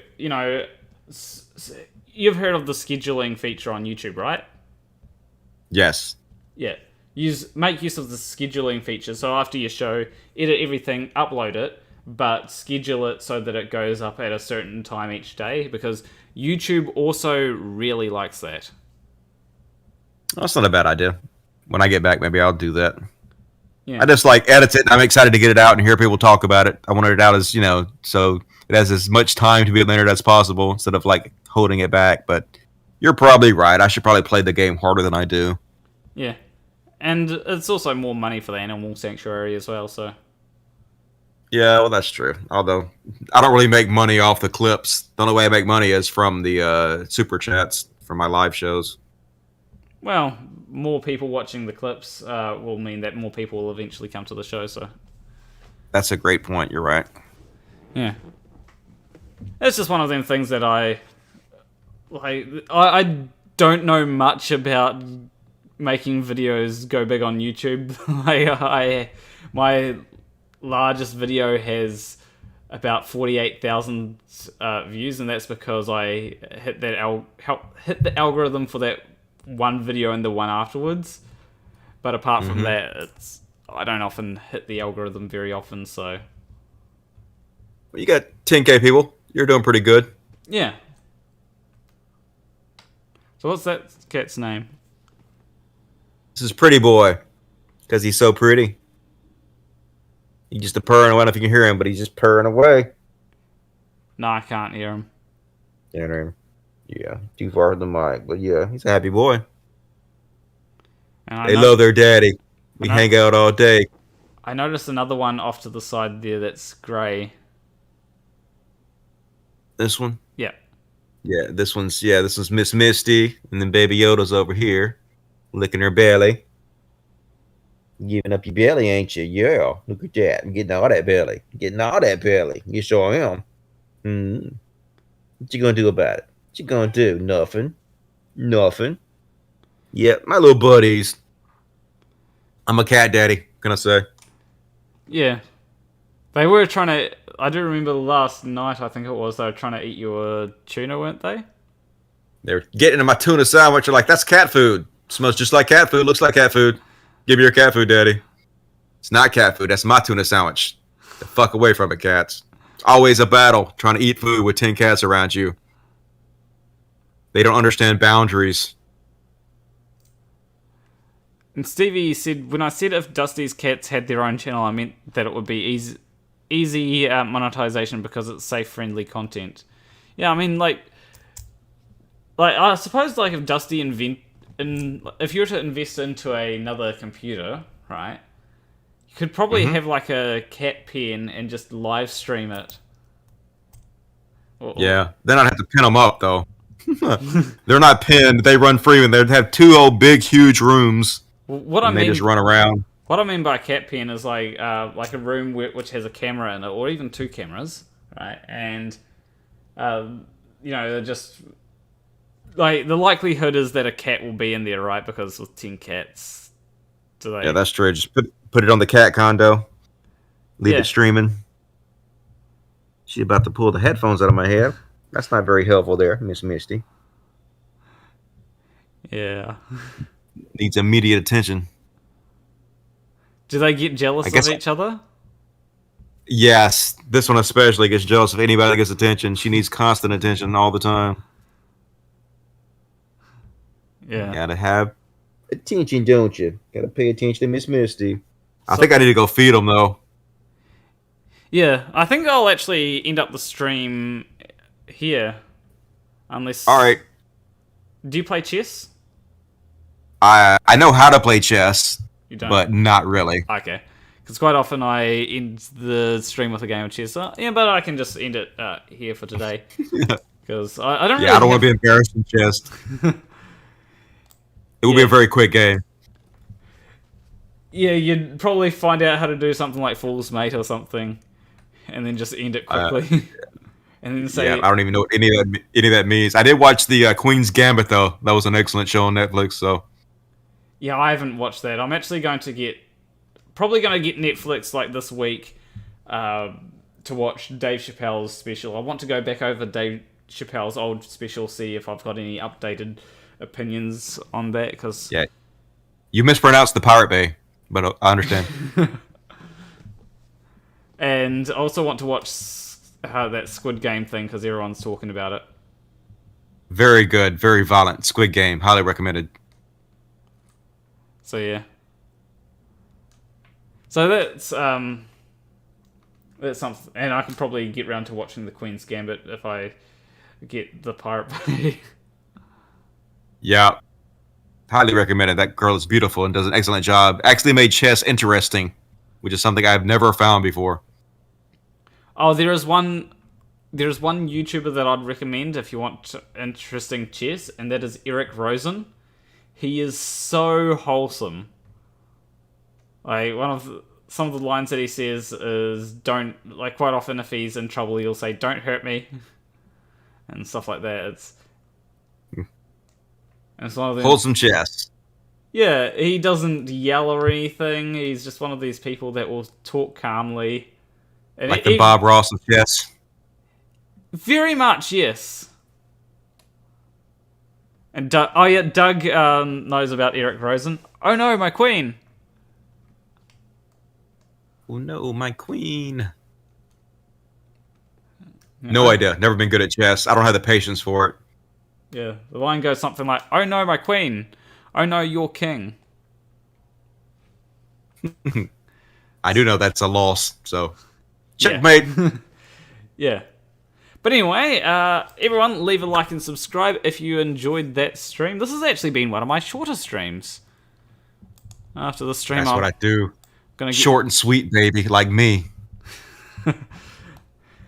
you've heard of the scheduling feature on YouTube, right? Yes. Yeah. Make use of the scheduling feature. So after your show, edit everything, upload it, but schedule it so that it goes up at a certain time each day, because YouTube also really likes that. That's not a bad idea. When I get back, maybe I'll do that. Yeah. I just like edit it, and I'm excited to get it out and hear people talk about it. I want it out as, so it has as much time to be on the internet as possible instead of like holding it back. But you're probably right. I should probably play the game harder than I do. Yeah. And it's also more money for the animal sanctuary as well, so... Yeah, well, that's true. Although, I don't really make money off the clips. The only way I make money is from the super chats from my live shows. Well, more people watching the clips will mean that more people will eventually come to the show, so... That's a great point, you're right. Yeah. It's just one of them things that I don't know much about making videos go big on YouTube. My largest video has about 48,000 views, and that's because I hit the algorithm for that one video and the one afterwards. But apart from that, I don't often hit the algorithm very often, so... Well, you got 10K people. You're doing pretty good. Yeah. So what's that cat's name? This is Pretty Boy, because he's so pretty. He's just a purring. I don't know if you can hear him, but he's just purring away. No, I can't hear him. Yeah, too far from the mic. But yeah, he's a happy boy. And They love their daddy. We hang out all day. I noticed another one off to the side there that's grey. This one? Yeah. Yeah, this one's Miss Misty, and then Baby Yoda's over here, licking her belly. Giving up your belly, ain't you? Yeah, look at that. I'm getting all that belly. You sure am. What you gonna do about it? What you gonna do? Nothing. Yeah, my little buddies. I'm a cat daddy, can I say? Yeah. They were trying to... I do remember last night, I think it was, they were trying to eat your tuna, weren't they? They're getting into my tuna sandwich. They're like, that's cat food. Smells just like cat food. Looks like cat food. Give me your cat food, daddy. It's not cat food. That's my tuna sandwich. Get the fuck away from it, cats. It's always a battle trying to eat food with 10 cats around you. They don't understand boundaries. And Stevie said, when I said if Dusty's cats had their own channel, I meant that it would be easy monetization because it's safe, friendly content. Yeah, I mean, like I suppose, like, if Dusty if you were to invest into another computer, right, you could probably have like a cat pen and just live stream it. Yeah, then I'd have to pin them up though. They're not pinned; they run free, and they'd have two old, big, huge rooms. They just run around. What I mean by a cat pen is like a room which has a camera in it, or even two cameras, right? And they're just like, the likelihood is that a cat will be in there, right? Because with 10 cats, yeah, that's true. Just put it on the cat condo, leave it streaming. She's about to pull the headphones out of my head. That's not very helpful there, Miss Misty. Yeah. Needs immediate attention. Do they get jealous of each other? Yes, this one especially gets jealous if anybody gets attention. She needs constant attention all the time. Yeah. Gotta have attention, don't you? Gotta pay attention to Miss Misty. I think I need to go feed them, though. Yeah, I think I'll actually end up the stream here. Unless... Alright. Do you play chess? I know how to play chess, you don't? But not really. Okay. Because quite often I end the stream with a game of chess. Yeah, but I can just end it here for today. Because I don't really... Yeah, I don't want to be embarrassed in chess. It will be a very quick game. Yeah, you'd probably find out how to do something like Fool's Mate or something, and then just end it quickly. And then say... Yeah, I don't even know what any of that means. I did watch the Queen's Gambit, though. That was an excellent show on Netflix, so... Yeah, I haven't watched that. I'm actually probably going to get Netflix like this week to watch Dave Chappelle's special. I want to go back over Dave Chappelle's old special, see if I've got any updated opinions on that, because... Yeah. You mispronounced the Pirate Bay, but I understand. And I also want to watch that Squid Game thing, because everyone's talking about it. Very good, very violent. Squid Game, highly recommended. So yeah. So that's something, and I can probably get round to watching the Queen's Gambit if I get the Pirate Bay. Yeah. Highly recommended. That girl is beautiful and does an excellent job. Actually made chess interesting, which is something I've never found before. Oh, there's one YouTuber that I'd recommend if you want interesting chess, and that is Eric Rosen. He is so wholesome. Like, some of the lines that he says is, don't, like, quite often if he's in trouble, he'll say, "Don't hurt me," and stuff like that. It's one of them. Wholesome chess. Yeah, he doesn't yell or anything. He's just one of these people that will talk calmly. And like the Bob Ross of chess. Very much, yes. And Doug knows about Eric Rosen. Oh no, my queen! Oh no, my queen. No idea. Never been good at chess. I don't have the patience for it. Yeah, the line goes something like, "Oh no, my queen. Oh no, your king." I do know that's a loss, so checkmate. Yeah. But anyway, everyone, leave a like and subscribe if you enjoyed that stream. This has actually been one of my shorter streams. After the stream, That's what I do. Gonna Short and sweet, baby, like me.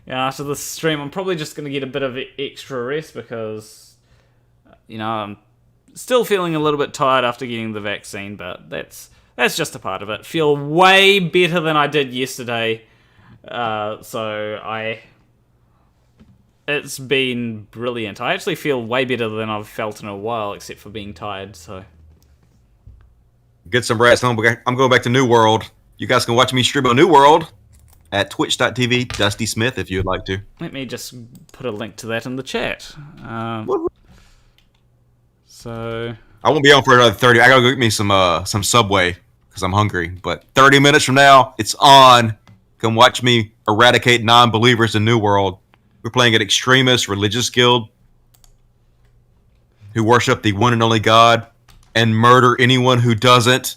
Yeah, after this stream, I'm probably just going to get a bit of extra rest because, I'm still feeling a little bit tired after getting the vaccine, but that's just a part of it. Feel way better than I did yesterday, it's been brilliant. I actually feel way better than I've felt in a while, except for being tired, so. Get some rest. I'm going back to New World. You guys can watch me stream on New World at twitch.tv, Dusty Smith, if you'd like to. Let me just put a link to that in the chat. So I won't be on for another 30. I gotta go get me some Subway because I'm hungry. But 30 minutes from now, it's on. Come watch me eradicate non-believers in New World. We're playing an extremist religious guild who worship the one and only God and murder anyone who doesn't.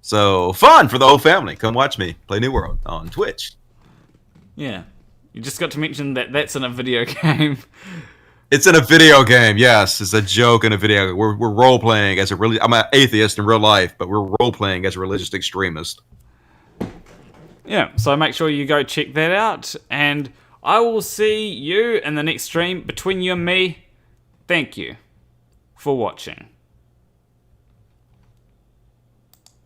So fun for the whole family. Come watch me play New World on Twitch. Yeah, you just got to mention that that's in a video game. It's in a video game, yes. It's a joke in a video game. We're role-playing as I'm an atheist in real life, but we're role-playing as a religious extremist. Yeah, so make sure you go check that out, and I will see you in the next stream. Between you and me, thank you for watching.